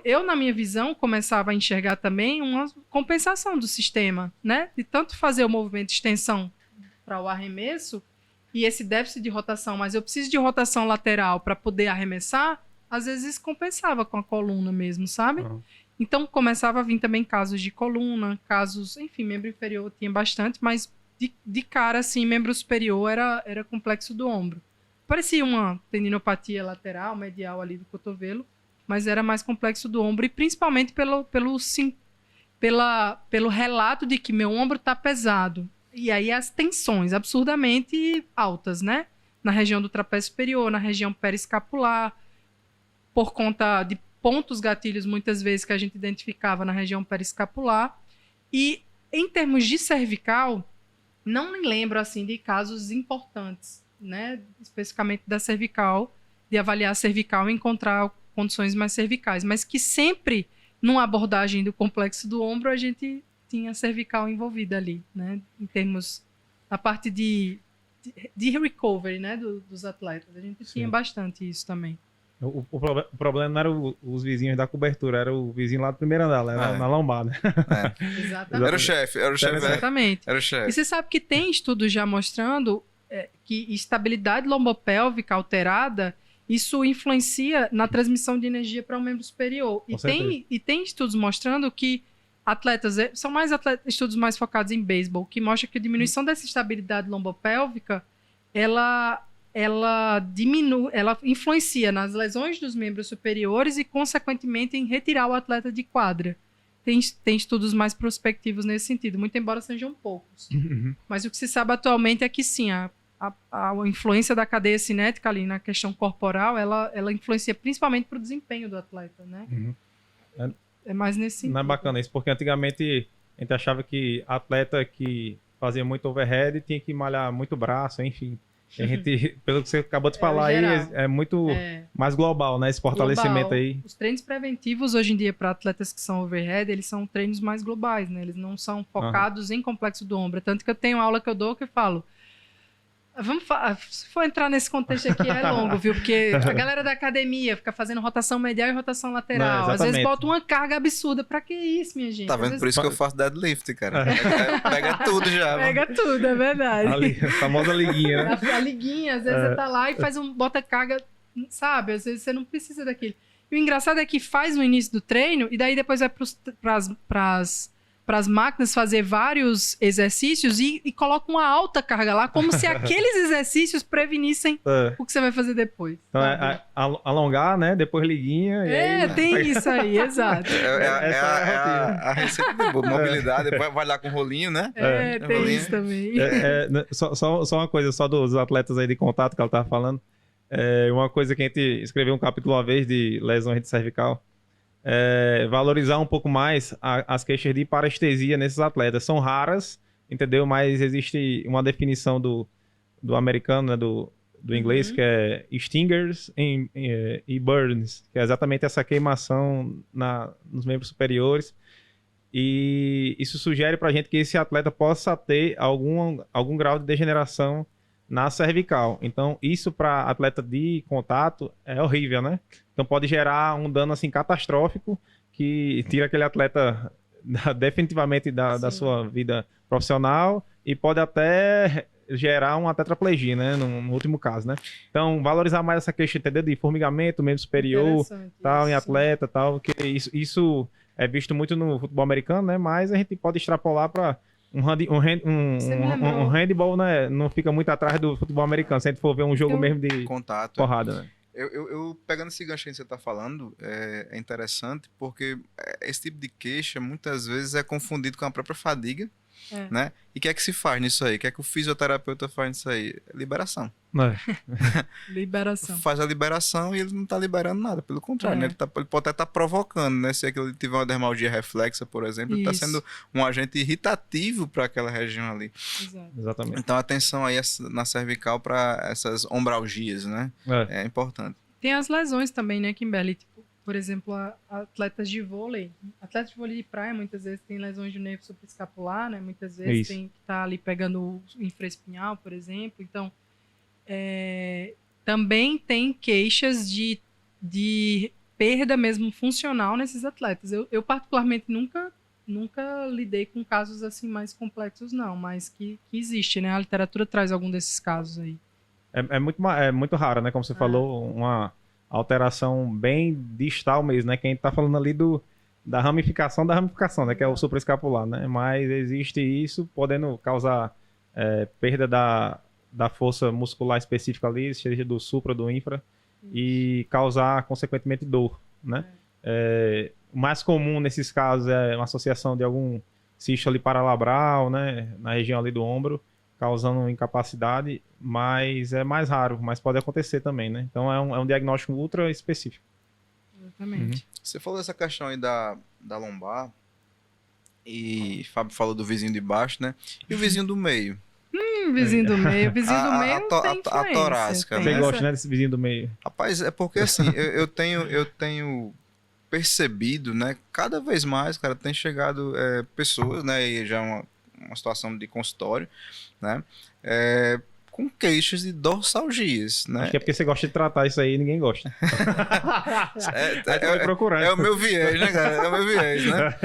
eu, na minha visão, começava a enxergar também uma compensação do sistema, né? De tanto fazer o movimento de extensão para o arremesso e esse déficit de rotação, mas eu preciso de rotação lateral para poder arremessar, às vezes compensava com a coluna mesmo, sabe? Então, começava a vir também casos de coluna, casos, enfim, membro inferior tinha bastante, mas de cara, assim, membro superior era complexo do ombro. Parecia uma tendinopatia lateral, medial ali do cotovelo, mas era mais complexo do ombro, e principalmente pelo relato de que meu ombro está pesado. E aí as tensões absurdamente altas, né? Na região do trapézio superior, na região periescapular, por conta de pontos gatilhos, muitas vezes, que a gente identificava na região periescapular. E em termos de cervical, não me lembro assim de casos importantes, né? Especificamente da cervical, de avaliar a cervical e encontrar condições mais cervicais, mas que sempre, numa abordagem do complexo do ombro, a gente tinha cervical envolvida ali, né? Em termos da parte de recovery, né? Dos atletas. A gente tinha bastante isso também. O problema não era os vizinhos da cobertura, era o vizinho lá do primeiro andar, era na lombada. Exatamente. Era o chefe. Exatamente. Era o chefe. E você sabe que tem estudos já mostrando que estabilidade lombopélvica alterada, isso influencia na transmissão de energia para o membro superior. E tem estudos mostrando que atletas, são estudos mais focados em beisebol, que mostra que a diminuição dessa estabilidade lombopélvica, ela influencia nas lesões dos membros superiores e, consequentemente, em retirar o atleta de quadra. Tem estudos mais prospectivos nesse sentido, muito embora sejam poucos. Mas o que se sabe atualmente é que, sim, a influência da cadeia cinética ali na questão corporal, ela influencia principalmente para o desempenho do atleta, né? É mais nesse sentido. Não é bacana isso, porque antigamente a gente achava que atleta que fazia muito overhead tinha que malhar muito braço, enfim. A gente, pelo que você acabou de falar aí, é muito mais global, né? Esse fortalecimento aí. Os treinos preventivos hoje em dia para atletas que são overhead, eles são treinos mais globais, né? Eles não são focados em complexo do ombro. Tanto que eu tenho aula que eu dou que eu falo, Se for entrar nesse contexto aqui é longo, viu? Porque a galera da academia fica fazendo rotação medial e rotação lateral. Às vezes bota uma carga absurda. Pra que isso, minha gente? Tá vendo? Por isso que eu faço deadlift, cara. Pega tudo já. Pega tudo, é verdade. A famosa liguinha, né? A liguinha, às vezes você tá lá e bota carga, sabe? Às vezes você não precisa daquilo. E o engraçado é que faz no início do treino e daí depois vai para as máquinas fazer vários exercícios e coloca uma alta carga lá, como se aqueles exercícios prevenissem o que você vai fazer depois. Então alongar, né? Depois liguinha. Tem isso aí, exato. A receita de boa. Mobilidade, depois vai lá com rolinho, né? Tem rolinho. Isso também. Só uma coisa, só dos atletas aí de contato que ela tava falando. Uma coisa que a gente escreveu um capítulo uma vez de lesões de cervical. Valorizar um pouco mais as queixas de parestesia nesses atletas. São raras, entendeu? Mas existe uma definição do americano, né? do inglês, que é stingers e burns, que é exatamente essa queimação nos membros superiores. E isso sugere pra gente que esse atleta possa ter algum grau de degeneração na cervical. Então, isso para atleta de contato é horrível, né? Então, pode gerar um dano assim catastrófico que tira aquele atleta definitivamente da sua vida profissional e pode até gerar uma tetraplegia, né? No último caso, né? Então, valorizar mais essa queixa, entendeu? De formigamento, membro superior, tal, em atleta, tal, que isso é visto muito no futebol americano, né? Mas a gente pode extrapolar para um handball, né? Não fica muito atrás do futebol americano. Se a gente for ver um jogo mesmo de contato, porrada, né? Eu pegando esse gancho que você está falando, é interessante porque esse tipo de queixa muitas vezes é confundido com a própria fadiga, né? E o que é que se faz nisso aí? O que é que o fisioterapeuta faz nisso aí? Liberação. Liberação. Faz a liberação e ele não está liberando nada, pelo contrário, né? Ele pode até estar provocando, né? Se ele tiver uma dermalgia reflexa, por exemplo, ele está sendo um agente irritativo para aquela região ali. Exatamente. Então, atenção aí na cervical para essas ombralgias, né? É importante. Tem as lesões também, né, Kimberly? Tipo, por exemplo, atletas de vôlei. Atletas de vôlei de praia, muitas vezes, tem lesões de nervo supraescapular, né? Muitas vezes tem que estar ali pegando o infraespinhal, por exemplo. Então, também tem queixas de perda mesmo funcional nesses atletas. Eu particularmente, nunca lidei com casos assim mais complexos, não, mas que existe, né? A literatura traz algum desses casos aí. É muito raro, né? Como você falou, uma alteração bem distal mesmo, né? Que a gente tá falando ali da ramificação, né? Que é o supraescapular, né? Mas existe isso podendo causar perda da força muscular específica ali, seja do supra, do infra, e causar, consequentemente, dor, né? O mais comum nesses casos é uma associação de algum cisto ali paralabral, né? Na região ali do ombro, causando incapacidade, mas é mais raro, mas pode acontecer também, né? Então é um diagnóstico ultra específico. Exatamente. Você falou dessa questão aí da lombar, e Fábio falou do vizinho de baixo, né? E o vizinho do meio? Vizinho do meio. Vizinho do meio tem a torácica. Você gosta, né, desse vizinho do meio? Rapaz, é porque assim, eu tenho percebido, né? Cada vez mais, cara, tem chegado pessoas, né? E já uma situação de consultório, né? Com queixas de dorsalgias, né? Acho que é porque você gosta de tratar isso aí e ninguém gosta. É o meu viés, né, cara? É o meu viés, né?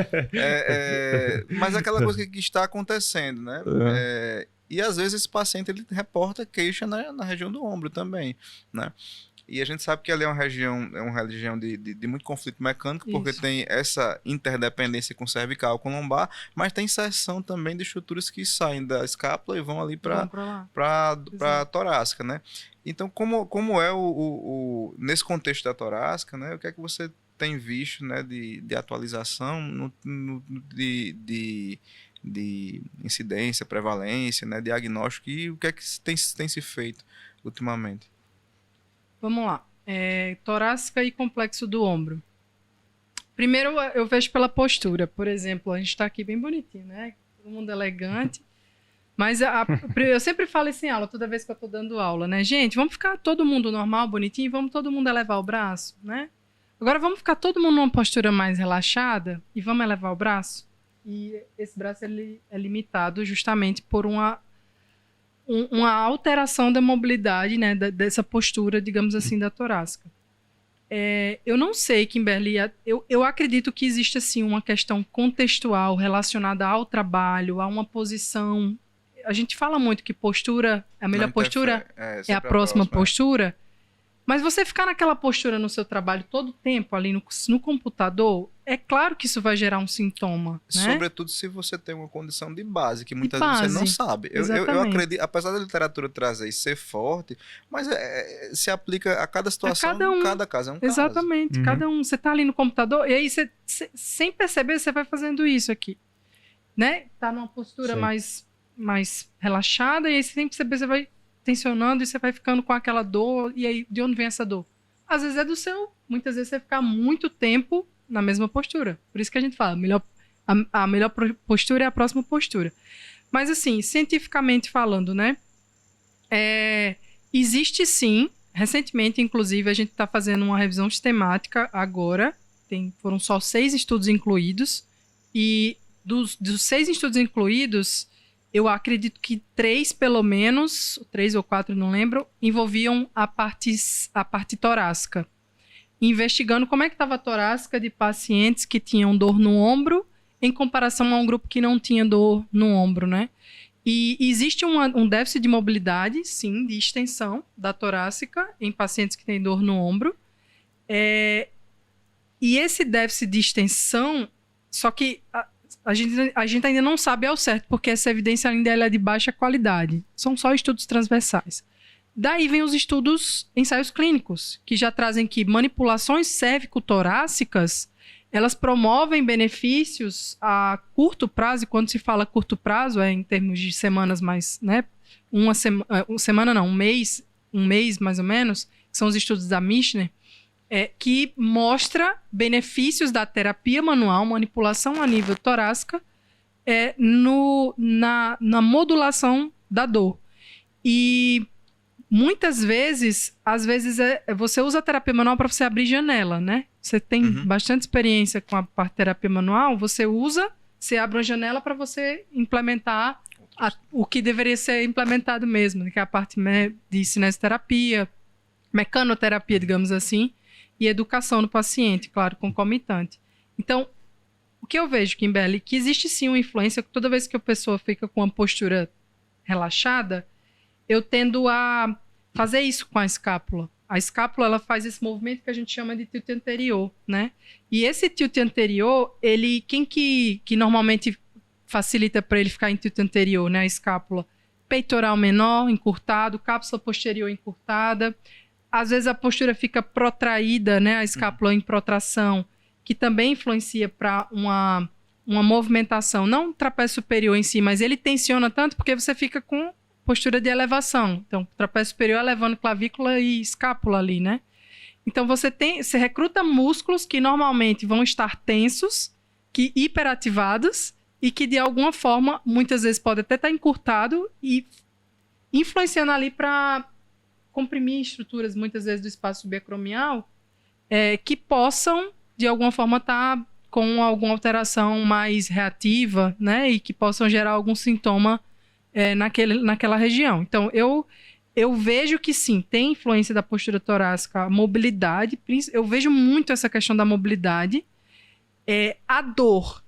Mas é aquela coisa que está acontecendo, né? E às vezes esse paciente ele reporta queixa na região do ombro também, né? E a gente sabe que ali é uma região de muito conflito mecânico, porque tem essa interdependência com cervical, com lombar, mas tem inserção também de estruturas que saem da escápula e vão ali para a torácica, né? Então, como é nesse contexto da torácica, né? O que é que você tem visto, né, de atualização de incidência, prevalência, né, diagnóstico, e o que é que tem se feito ultimamente? Vamos lá. Torácica e complexo do ombro. Primeiro, eu vejo pela postura. Por exemplo, a gente está aqui bem bonitinho, né? Todo mundo elegante. Mas eu sempre falo isso em aula, toda vez que eu estou dando aula, né? Gente, vamos ficar todo mundo normal, bonitinho, vamos todo mundo elevar o braço, né? Agora vamos ficar todo mundo numa postura mais relaxada e vamos elevar o braço? E esse braço ele é limitado justamente por uma alteração da mobilidade, né, dessa postura, digamos assim, da torácica. Eu não sei, Kimberly, eu acredito que existe assim, uma questão contextual relacionada ao trabalho, a uma posição. A gente fala muito que postura, a melhor postura é a próxima postura, mas você ficar naquela postura no seu trabalho todo o tempo ali no computador, é claro que isso vai gerar um sintoma, né? Sobretudo se você tem uma condição de base, que muitas vezes você não sabe. Eu acredito, apesar da literatura trazer e ser forte, mas se aplica a cada situação, cada caso é um caso. Exatamente, cada um. Você tá ali no computador e aí você, sem perceber, você vai fazendo isso aqui, né? Tá numa postura mais relaxada e aí sem perceber você vai tensionando e você vai ficando com aquela dor. E aí, de onde vem essa dor? Às vezes é do seu. Muitas vezes você ficar muito tempo na mesma postura. Por isso que a gente fala, a melhor postura é a próxima postura. Mas assim, cientificamente falando, né? Existe sim. Recentemente, inclusive, a gente está fazendo uma revisão sistemática agora. Foram só 6 estudos incluídos. E dos 6 estudos incluídos, eu acredito que 3, pelo menos, 3 ou 4, não lembro, envolviam a parte torácica. Investigando como é que estava a torácica de pacientes que tinham dor no ombro em comparação a um grupo que não tinha dor no ombro, né? E existe um déficit de mobilidade, sim, de extensão da torácica em pacientes que têm dor no ombro. E esse déficit de extensão, só que a gente ainda não sabe ao certo, porque essa evidência ainda é de baixa qualidade. São só estudos transversais. Daí vem os ensaios clínicos, que já trazem que manipulações cérvico-torácicas, elas promovem benefícios a curto prazo, e quando se fala curto prazo, é em termos de semanas mais, né? Um mês mais ou menos, que são os estudos da Michener, que mostra benefícios da terapia manual, manipulação a nível torácica, na modulação da dor. E muitas vezes, você usa a terapia manual para você abrir janela, né? Você tem bastante experiência com a parte de terapia manual, você abre uma janela para você implementar o que deveria ser implementado mesmo, que é a parte de cinesioterapia, mecanoterapia, digamos assim, e educação do paciente, claro, concomitante. Então, o que eu vejo, Kimberly, que existe sim uma influência, que toda vez que a pessoa fica com uma postura relaxada, eu tendo a fazer isso com a escápula. A escápula, ela faz esse movimento que a gente chama de tilt anterior, né? E esse tilt anterior, quem que normalmente facilita para ele ficar em tilt anterior, né? A escápula. Peitoral menor, encurtado, cápsula posterior encurtada. Às vezes a postura fica protraída, né? A escápula em protração, que também influencia para uma movimentação, não o trapézio superior em si, mas ele tensiona tanto porque você fica com postura de elevação. Então, o trapézio superior elevando clavícula e escápula ali, né? Então, você recruta músculos que normalmente vão estar tensos, que hiperativados e que, de alguma forma, muitas vezes pode até estar encurtado e influenciando ali para comprimir estruturas, muitas vezes, do espaço subacromial, que possam, de alguma forma, estar com alguma alteração mais reativa, né? E que possam gerar algum sintoma naquela região. Então, eu vejo que sim, tem influência da postura torácica, a mobilidade, eu vejo muito essa questão da mobilidade. A dor,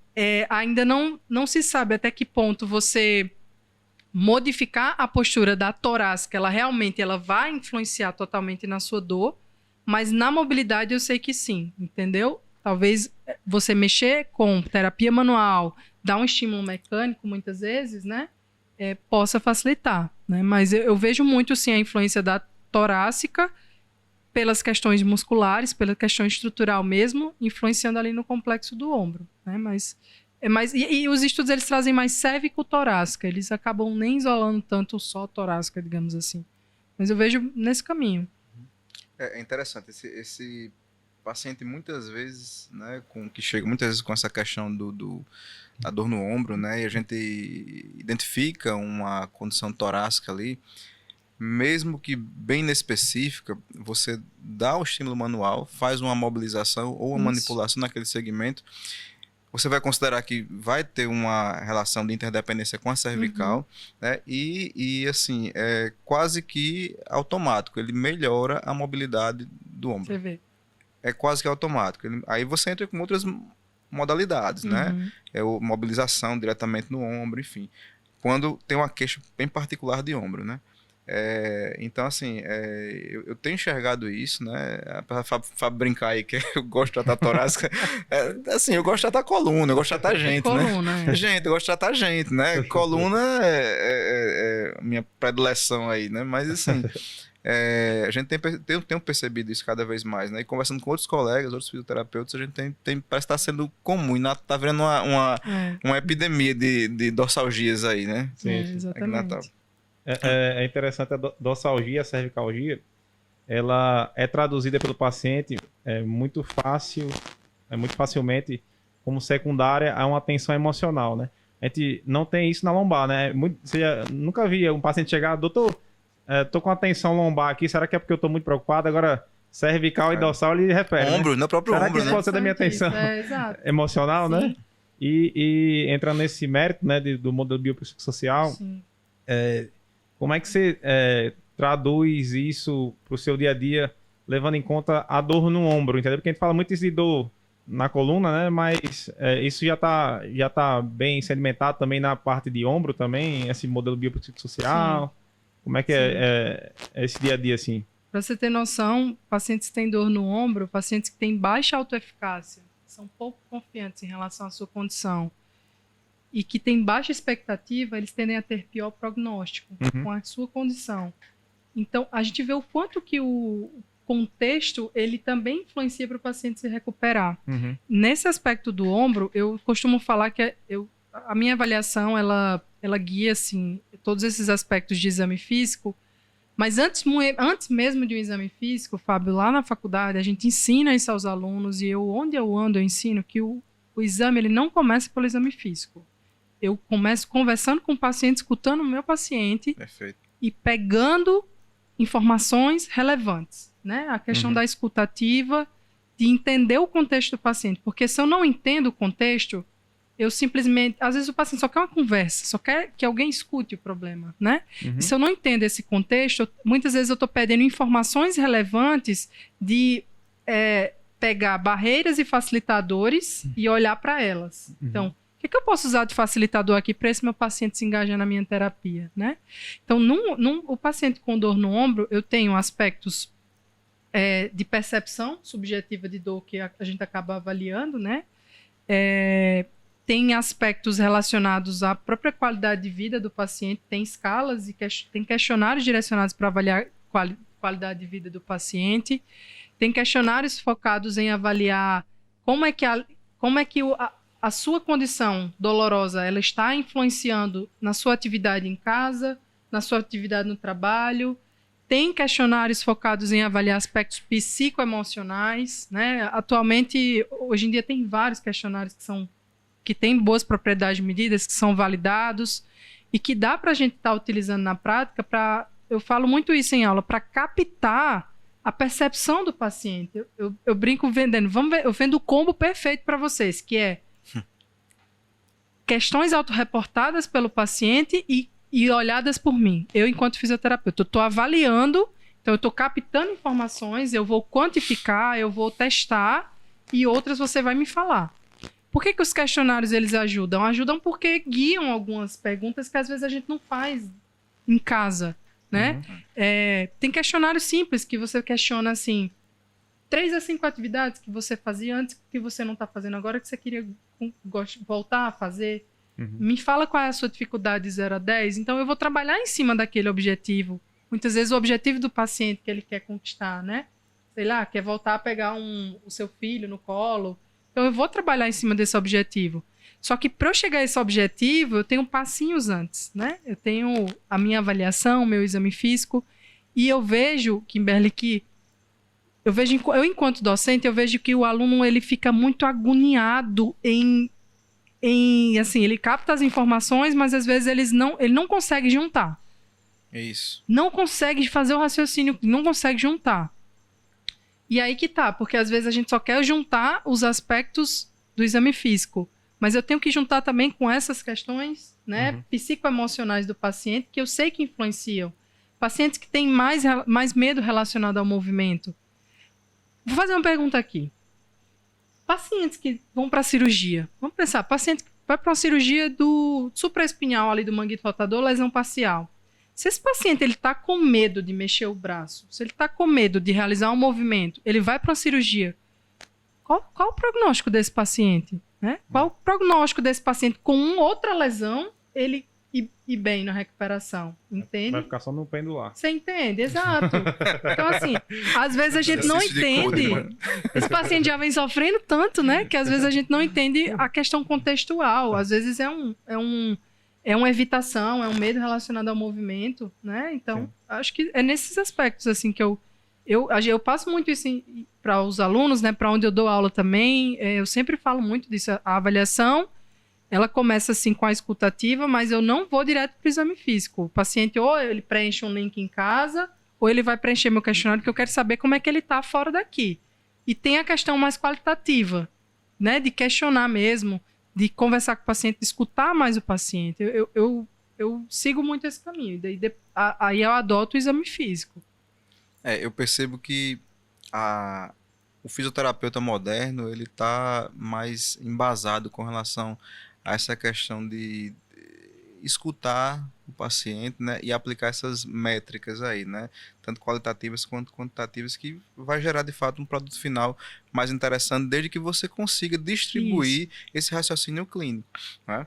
ainda não se sabe até que ponto você modificar a postura da torácica, ela vai influenciar totalmente na sua dor, mas na mobilidade eu sei que sim, entendeu? Talvez você mexer com terapia manual, dar um estímulo mecânico muitas vezes, né? Possa facilitar, né? Mas eu vejo muito, sim, a influência da torácica pelas questões musculares, pela questão estrutural mesmo, influenciando ali no complexo do ombro, né? E os estudos, eles trazem mais cérvico-torácica, eles acabam nem isolando tanto só torácica, digamos assim. Mas eu vejo nesse caminho. É interessante, esse paciente muitas vezes, né, que chega muitas vezes com essa questão da dor no ombro, né, e a gente identifica uma condição torácica ali, mesmo que bem inespecífica, você dá o estímulo manual, faz uma mobilização ou uma manipulação naquele segmento, você vai considerar que vai ter uma relação de interdependência com a cervical, né? E assim, é quase que automático. Ele melhora a mobilidade do ombro. Você vê. É quase que automático. Aí você entra com outras modalidades, né? Mobilização diretamente no ombro, enfim. Quando tem uma queixa bem particular de ombro, né? Então, assim, eu tenho enxergado isso, né? Para brincar aí que eu gosto de tratar torácica. Assim, eu gosto de tratar coluna, eu gosto de tratar gente, coluna, né? Gente, eu gosto de tratar gente, né? Coluna é minha predileção aí, né? Mas, assim, a gente tem percebido isso cada vez mais, né? E conversando com outros colegas, outros fisioterapeutas, a gente parece que está sendo comum. Está vendo uma epidemia de dorsalgias aí, né? Sim, exatamente. É interessante a dorsalgia, a cervicalgia, ela é traduzida pelo paciente muito facilmente como secundária a uma tensão emocional, né? A gente não tem isso na lombar, né? Você nunca via um paciente chegar, doutor, tô com a tensão lombar aqui, será que é porque eu tô muito preocupado? Agora, cervical e dorsal, ele refere, ombro, né? no próprio será ombro, que isso pode ser da minha tensão emocional, Sim. né? E entra nesse mérito, né, do modelo biopsicossocial, como é que você traduz isso para o seu dia a dia, levando em conta a dor no ombro, entendeu? Porque a gente fala muito isso de dor na coluna, né? Mas isso já tá bem sedimentado também na parte de ombro também, esse modelo biopsicossocial. Sim. Como é que é esse dia a dia, assim? Para você ter noção, pacientes que têm dor no ombro, pacientes que têm baixa autoeficácia, são pouco confiantes em relação à sua condição, e que tem baixa expectativa, eles tendem a ter pior prognóstico com a sua condição. Então, a gente vê o quanto que o contexto, ele também influencia para o paciente se recuperar. Nesse aspecto do ombro, eu costumo falar que a minha avaliação, ela guia, assim, todos esses aspectos de exame físico, mas antes mesmo de um exame físico, Fábio, lá na faculdade, a gente ensina isso aos alunos, e onde eu ando, eu ensino que o exame, ele não começa pelo exame físico. Eu começo conversando com o paciente, escutando o meu paciente. Perfeito. E pegando informações relevantes, né? A questão da escutativa, de entender o contexto do paciente. Porque se eu não entendo o contexto, eu simplesmente... Às vezes o paciente só quer uma conversa, só quer que alguém escute o problema, né? E se eu não entendo esse contexto, muitas vezes eu estou perdendo informações relevantes de pegar barreiras e facilitadores e olhar para elas. Então, o que eu posso usar de facilitador aqui para esse meu paciente se engajar na minha terapia, né? Então, o paciente com dor no ombro, eu tenho aspectos de percepção subjetiva de dor que a gente acaba avaliando, né? Tem aspectos relacionados à própria qualidade de vida do paciente, tem escalas e tem questionários direcionados para avaliar qualidade de vida do paciente, tem questionários focados em avaliar como é que a sua condição dolorosa, ela está influenciando na sua atividade em casa, na sua atividade no trabalho. Tem questionários focados em avaliar aspectos psicoemocionais, né? Atualmente, hoje em dia, tem vários questionários que têm boas propriedades medidas, que são validados e que dá para a gente estar utilizando na prática eu falo muito isso em aula, para captar a percepção do paciente. Eu brinco vendendo, eu vendo o combo perfeito para vocês, que é questões autorreportadas pelo paciente e olhadas por mim. Eu, enquanto fisioterapeuta, estou avaliando, então eu estou captando informações, eu vou quantificar, eu vou testar e outras você vai me falar. Por que os questionários eles ajudam? Ajudam porque guiam algumas perguntas que às vezes a gente não faz em casa, né? Tem questionários simples que você questiona assim, 3 a 5 atividades que você fazia antes que você não está fazendo agora, que você queria voltar a fazer. Me fala qual é a sua dificuldade de 0 a 10. Então, eu vou trabalhar em cima daquele objetivo. Muitas vezes, o objetivo do paciente que ele quer conquistar, né? Sei lá, quer voltar a pegar o seu filho no colo. Então, eu vou trabalhar em cima desse objetivo. Só que, para eu chegar a esse objetivo, eu tenho passinhos antes, né? Eu tenho a minha avaliação, o meu exame físico. E eu vejo, Kimberly, que eu, enquanto docente, eu vejo que o aluno ele fica muito agoniado assim, ele capta as informações, mas às vezes ele não consegue juntar. É isso. Não consegue fazer o raciocínio, não consegue juntar. E aí que tá, porque às vezes a gente só quer juntar os aspectos do exame físico. Mas eu tenho que juntar também com essas questões, né, psicoemocionais do paciente, que eu sei que influenciam. Pacientes que têm mais medo relacionado ao movimento. Vou fazer uma pergunta aqui. Pacientes que vão para a cirurgia. Vamos pensar, paciente que vai para uma cirurgia do supraespinhal ali do manguito rotador, lesão parcial. Se esse paciente está com medo de mexer o braço, se ele está com medo de realizar um movimento, ele vai para uma cirurgia. Qual o prognóstico desse paciente? Né? Qual o prognóstico desse paciente com outra lesão, ele ir bem na recuperação? Entende? Vai ficar só no pendular. Você entende? Exato. Então, assim, às vezes a gente não entende. Esse paciente já vem sofrendo tanto, né? Que às vezes a gente não entende a questão contextual. Às vezes é uma evitação, é um medo relacionado ao movimento, né? Então, sim, acho que é nesses aspectos, assim, que eu passo muito isso para os alunos, né? Para onde eu dou aula também. Eu sempre falo muito disso. A avaliação, ela começa, assim, com a escutativa, mas eu não vou direto para o exame físico. O paciente, ou ele preenche um link em casa, ou ele vai preencher meu questionário, porque eu quero saber como é que ele está fora daqui. E tem a questão mais qualitativa, né? De questionar mesmo, de conversar com o paciente, de escutar mais o paciente. Eu sigo muito esse caminho. Aí eu adoto o exame físico. Eu percebo que o fisioterapeuta moderno, ele está mais embasado com relação a essa questão de escutar o paciente, né, e aplicar essas métricas aí, né, tanto qualitativas quanto quantitativas, que vai gerar de fato um produto final mais interessante, desde que você consiga distribuir esse raciocínio clínico, né?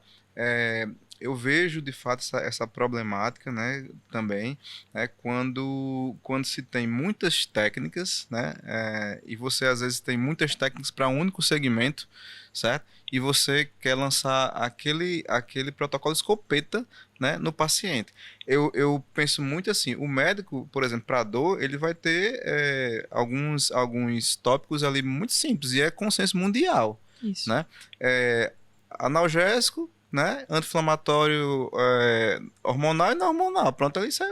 Eu vejo de fato essa problemática, né, também, né, quando se tem muitas técnicas, né, e você às vezes tem muitas técnicas para um único segmento, certo? E você quer lançar aquele protocolo escopeta, né, no paciente. Eu penso muito assim, o médico, por exemplo, para dor, ele vai ter alguns tópicos ali muito simples, e é consenso mundial. Isso. Né? Analgésico, né, anti-inflamatório, hormonal e não hormonal. Pronto, isso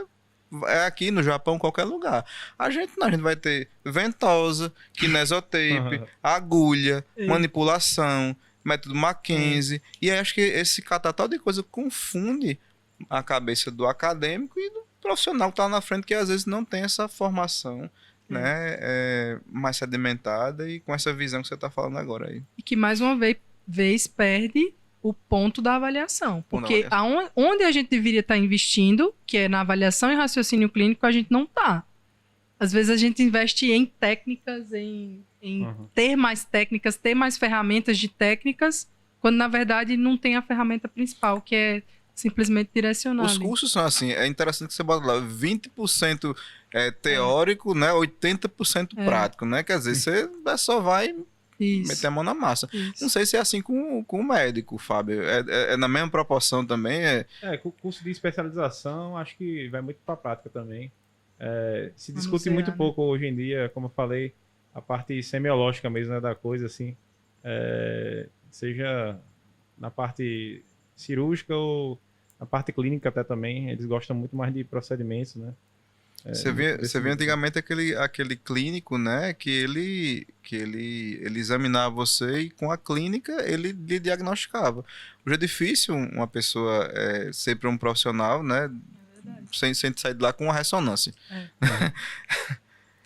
é aqui no Japão, qualquer lugar. A gente vai ter ventosa, kinesiotape, agulha, manipulação, método Mackenzie, e acho que esse catatal de coisa confunde a cabeça do acadêmico e do profissional que está na frente, que às vezes não tem essa formação, né, mais sedimentada e com essa visão que você está falando agora aí. E que mais uma vez perde o ponto da avaliação. Porque onde a gente deveria estar investindo, que é na avaliação e raciocínio clínico, a gente não está. Às vezes a gente investe em técnicas, em ter mais técnicas, ter mais ferramentas de técnicas, quando na verdade não tem a ferramenta principal, que é simplesmente direcionar. Os cursos são assim, é interessante que você bota lá 20% teórico, né, 80% prático, né? Quer dizer, você só vai meter a mão na massa. Isso. Não sei se é assim com o médico, Fábio. É na mesma proporção também? Com o curso de especialização, acho que vai muito para a prática também. Se discute muito pouco hoje em dia, como eu falei, a parte semiológica mesmo, né, da coisa, assim, seja na parte cirúrgica ou na parte clínica até também. Eles gostam muito mais de procedimentos, né? Você vê antigamente aquele clínico, né, que ele examinava você e com a clínica ele lhe diagnosticava. Hoje é difícil uma pessoa ser para um profissional, né, sem sair de lá com uma ressonância.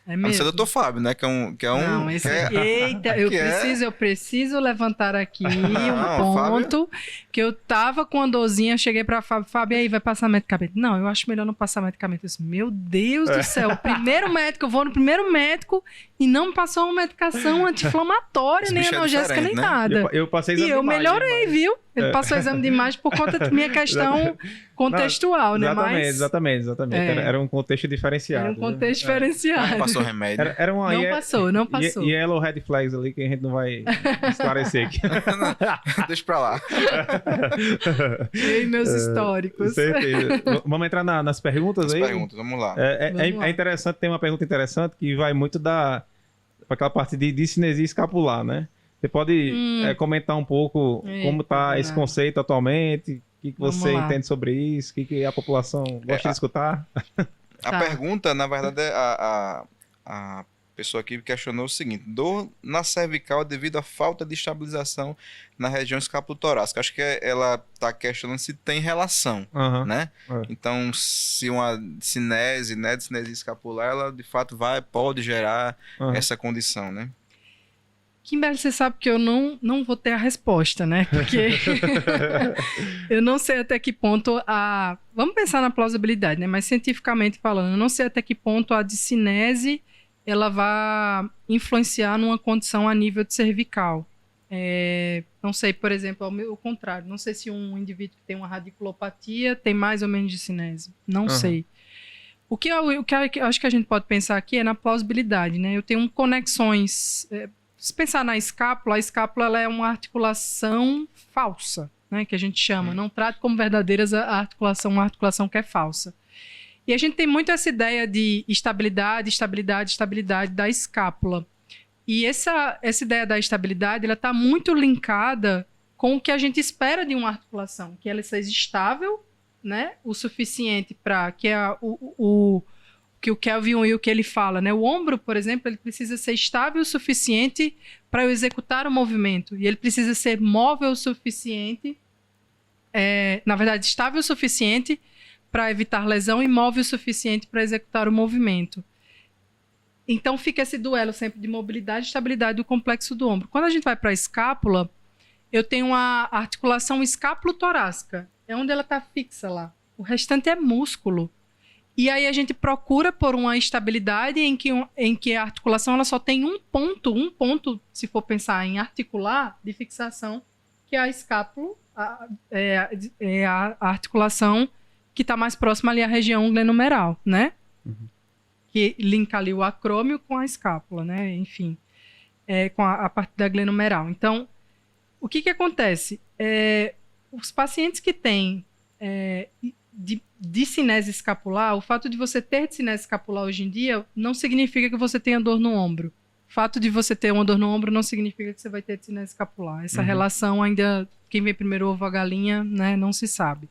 É mesmo. A não ser do Dr. Fábio, né? Não, eita, eu preciso levantar aqui um ponto, Fábio? Que eu tava com a dorzinha, cheguei pra Fábio, aí vai passar medicamento. Não, eu acho melhor não passar medicamento. Eu disse, meu Deus do céu, eu vou no primeiro médico e não me passou uma medicação anti-inflamatória, nem analgésica, nem nada. Eu passei exame de imagem, melhorei, viu? Ele passou exame de imagem por conta da minha questão contextual, né? Exatamente. Era um contexto diferenciado. Era um contexto diferenciado. Não passou remédio. Não passou. E yellow red flags ali que a gente não vai esclarecer aqui. Deixa pra lá. E meus históricos. Certeza. Vamos entrar nas perguntas aí? Perguntas, vamos lá. É interessante, tem uma pergunta interessante que vai muito para aquela parte de cinesia escapular, né? Você pode comentar um pouco como está esse conceito atualmente, o que você entende sobre isso, o que a população gosta de escutar? A pergunta, na verdade, a pessoa aqui questionou o seguinte: dor na cervical devido à falta de estabilização na região escapulotorácica. Acho que ela está questionando se tem relação, né? Então, se uma cinese, né, de cinesia escapular, ela de fato pode gerar essa condição, né? Kimberly, você sabe que eu não vou ter a resposta, né? Porque eu não sei até que ponto Vamos pensar na plausibilidade, né? Mas cientificamente falando, eu não sei até que ponto a discinese ela vai influenciar numa condição a nível de cervical. Não sei, por exemplo, ao contrário. Não sei se um indivíduo que tem uma radiculopatia tem mais ou menos discinese. Não sei. O que eu acho que a gente pode pensar aqui é na plausibilidade, né? Eu tenho conexões... Se pensar na escápula, a escápula ela é uma articulação falsa, né, que a gente chama. Não trata como verdadeiras a articulação, uma articulação que é falsa. E a gente tem muito essa ideia de estabilidade da escápula. E essa ideia da estabilidade ela está muito linkada com o que a gente espera de uma articulação, que ela seja estável, né, o suficiente para que que o Kelvin Will que ele fala, né? O ombro, por exemplo, ele precisa ser estável o suficiente para eu executar o movimento. E ele precisa ser móvel o suficiente, na verdade, estável o suficiente para evitar lesão e móvel o suficiente para executar o movimento. Então fica esse duelo sempre de mobilidade e estabilidade do complexo do ombro. Quando a gente vai para a escápula, eu tenho uma articulação escápulo-torácica. É onde ela está fixa lá. O restante é músculo. E aí a gente procura por uma estabilidade em que a articulação ela só tem um ponto, se for pensar em articular, de fixação, que é a escápulo, a articulação que está mais próxima ali à região glenomeral, né? Que linka ali o acrômio com a escápula, né? Enfim, com a parte da glenomeral. Então, o que acontece? Os pacientes que têm de cinese escapular, o fato de você ter cinese escapular hoje em dia não significa que você tenha dor no ombro. O fato de você ter uma dor no ombro não significa que você vai ter cinese escapular. Essa relação ainda, quem vem primeiro ovo ou a galinha, né, não se sabe.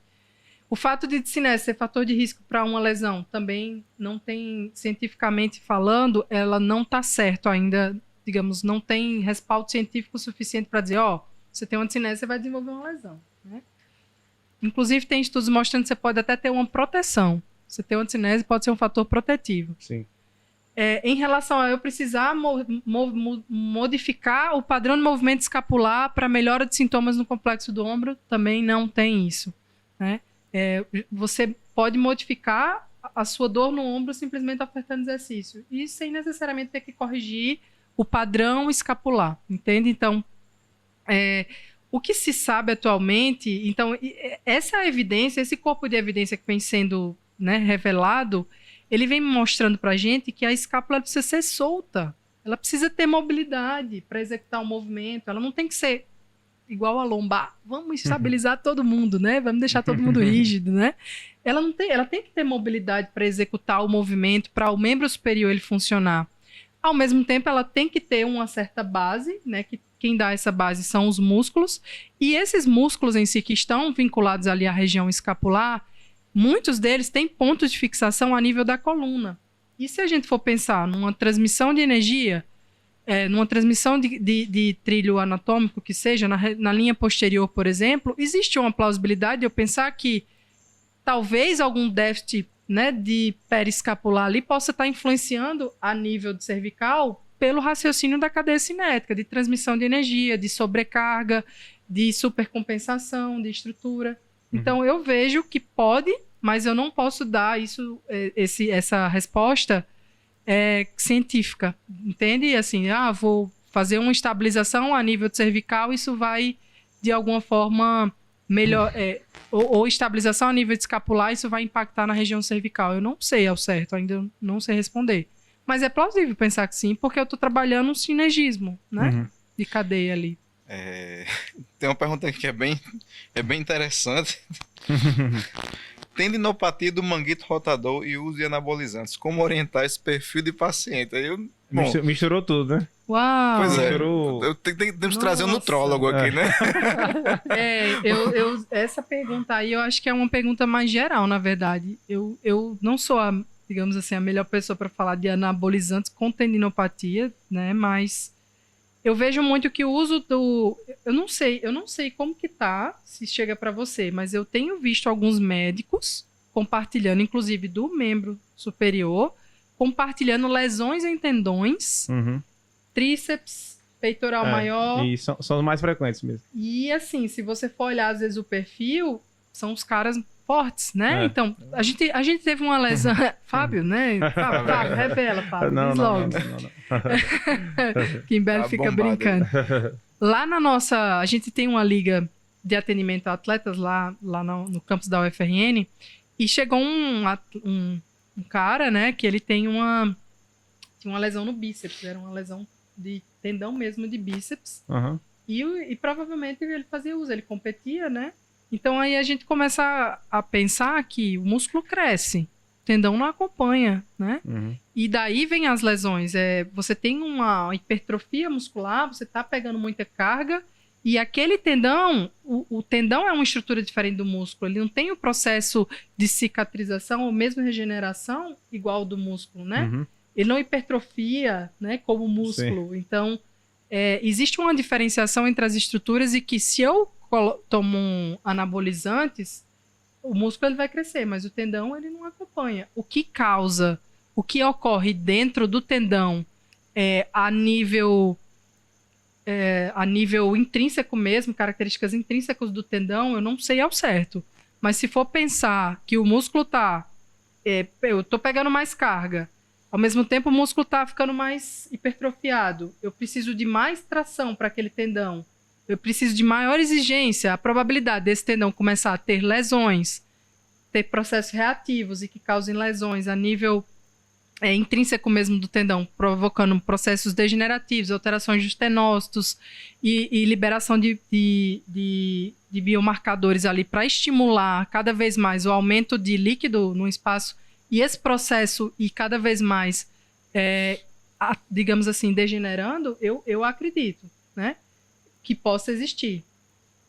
O fato de cinese ser fator de risco para uma lesão também não tem, cientificamente falando, ela não está certo ainda, digamos, não tem respaldo científico suficiente para dizer, você tem uma cinese, você vai desenvolver uma lesão, né? Inclusive, tem estudos mostrando que você pode até ter uma proteção. Você ter uma cinese pode ser um fator protetivo. Sim. Em relação a eu precisar modificar o padrão de movimento escapular para melhora de sintomas no complexo do ombro, também não tem isso, né? Você pode modificar a sua dor no ombro simplesmente ofertando exercício. E sem necessariamente ter que corrigir o padrão escapular, entende? Então, o que se sabe atualmente, então, essa evidência, esse corpo de evidência que vem sendo, né, revelado, ele vem mostrando para a gente que a escápula precisa ser solta. Ela precisa ter mobilidade para executar o movimento. Ela não tem que ser igual a lombar. Vamos estabilizar todo mundo, né? Vamos deixar todo mundo rígido, né? Ela tem que ter mobilidade para executar o movimento, para o membro superior ele funcionar. Ao mesmo tempo, ela tem que ter uma certa base, né, que quem dá essa base são os músculos, e esses músculos em si que estão vinculados ali à região escapular, muitos deles têm pontos de fixação a nível da coluna. E se a gente for pensar numa transmissão de energia, numa transmissão de trilho anatômico que seja, na linha posterior, por exemplo, existe uma plausibilidade de eu pensar que talvez algum déficit, né, de periescapular ali possa estar influenciando a nível de cervical pelo raciocínio da cadeia cinética, de transmissão de energia, de sobrecarga, de supercompensação, de estrutura. Então, eu vejo que pode, mas eu não posso dar essa resposta científica, entende? Assim, vou fazer uma estabilização a nível de cervical, isso vai, de alguma forma, melhor... ou estabilização a nível de escapular, isso vai impactar na região cervical. Eu não sei ao certo, ainda não sei responder. Mas é plausível pensar que sim, porque eu estou trabalhando um sinergismo, né? De cadeia ali. Tem uma pergunta aqui que é bem interessante. Tendinopatia do manguito rotador e uso de anabolizantes. Como orientar esse perfil de paciente? Aí misturou tudo, né? Uau! Pois misturou... Temos que trazer um nutrólogo aqui, né? Essa pergunta aí eu acho que é uma pergunta mais geral, na verdade. Eu não sou digamos assim, a melhor pessoa para falar de anabolizantes com tendinopatia, né? Mas eu vejo muito que o uso do... Eu não sei como que tá, se chega para você, mas eu tenho visto alguns médicos compartilhando, inclusive do membro superior, compartilhando lesões em tendões, tríceps, peitoral maior. E são os mais frequentes mesmo. E assim, se você for olhar às vezes o perfil, são os caras fortes, né? Então, a gente teve uma lesão... Fábio, né? Fábio, revela, Fábio. Não. Kimbelli fica brincando. Lá na nossa... A gente tem uma liga de atendimento a atletas lá no campus da UFRN, e chegou um cara, né, que ele tinha uma lesão no bíceps, era uma lesão de tendão mesmo de bíceps, e provavelmente ele fazia uso, ele competia, né? Então aí a gente começa a pensar que o músculo cresce, o tendão não acompanha, né? E daí vem as lesões. Você tem uma hipertrofia muscular, você está pegando muita carga, e aquele tendão, o tendão é uma estrutura diferente do músculo, ele não tem o processo de cicatrização ou mesmo regeneração igual ao do músculo, né? Ele não hipertrofia, né, como o músculo. Sim. Então, existe uma diferenciação entre as estruturas, e que se eu tomo anabolizantes, o músculo ele vai crescer, mas o tendão ele não acompanha. O que ocorre dentro do tendão a nível intrínseco mesmo, características intrínsecas do tendão, eu não sei ao certo. Mas se for pensar que o músculo eu tô pegando mais carga, ao mesmo tempo o músculo tá ficando mais hipertrofiado, eu preciso de mais tração para aquele tendão, eu preciso de maior exigência, a probabilidade desse tendão começar a ter lesões, ter processos reativos e que causem lesões a nível intrínseco mesmo do tendão, provocando processos degenerativos, alterações dos tenócitos e liberação de biomarcadores ali para estimular cada vez mais o aumento de líquido no espaço, e esse processo e cada vez mais, digamos assim, degenerando, eu acredito, né, que possa existir.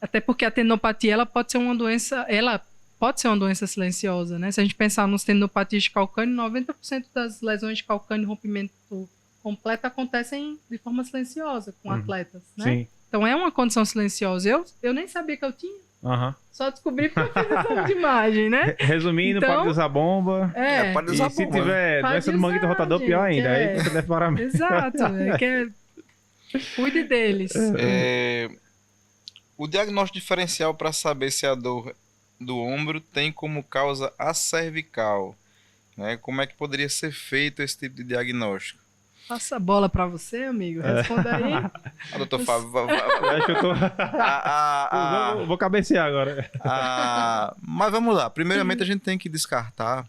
Até porque a tendinopatia ela pode ser uma doença silenciosa, né? Se a gente pensar nos tendinopatias de calcâneo, 90% das lesões de calcâneo e rompimento completo acontecem de forma silenciosa com atletas, né? Sim. Então é uma condição silenciosa. Eu nem sabia que eu tinha. Só descobri porque eu fiz exame de imagem, né? Resumindo, então, pode usar bomba. Pode usar bomba. E se bomba, tiver doença do manguito rotador, pior ainda. Aí você deve parar mesmo. Exato. Cuide deles. O diagnóstico diferencial para saber se a dor do ombro tem como causa a cervical, né? Como é que poderia ser feito esse tipo de diagnóstico? Passa a bola para você, amigo. Responda aí. Doutor Fábio, acho que eu tô... vou cabecear agora. Mas vamos lá. Primeiramente, a gente tem que descartar,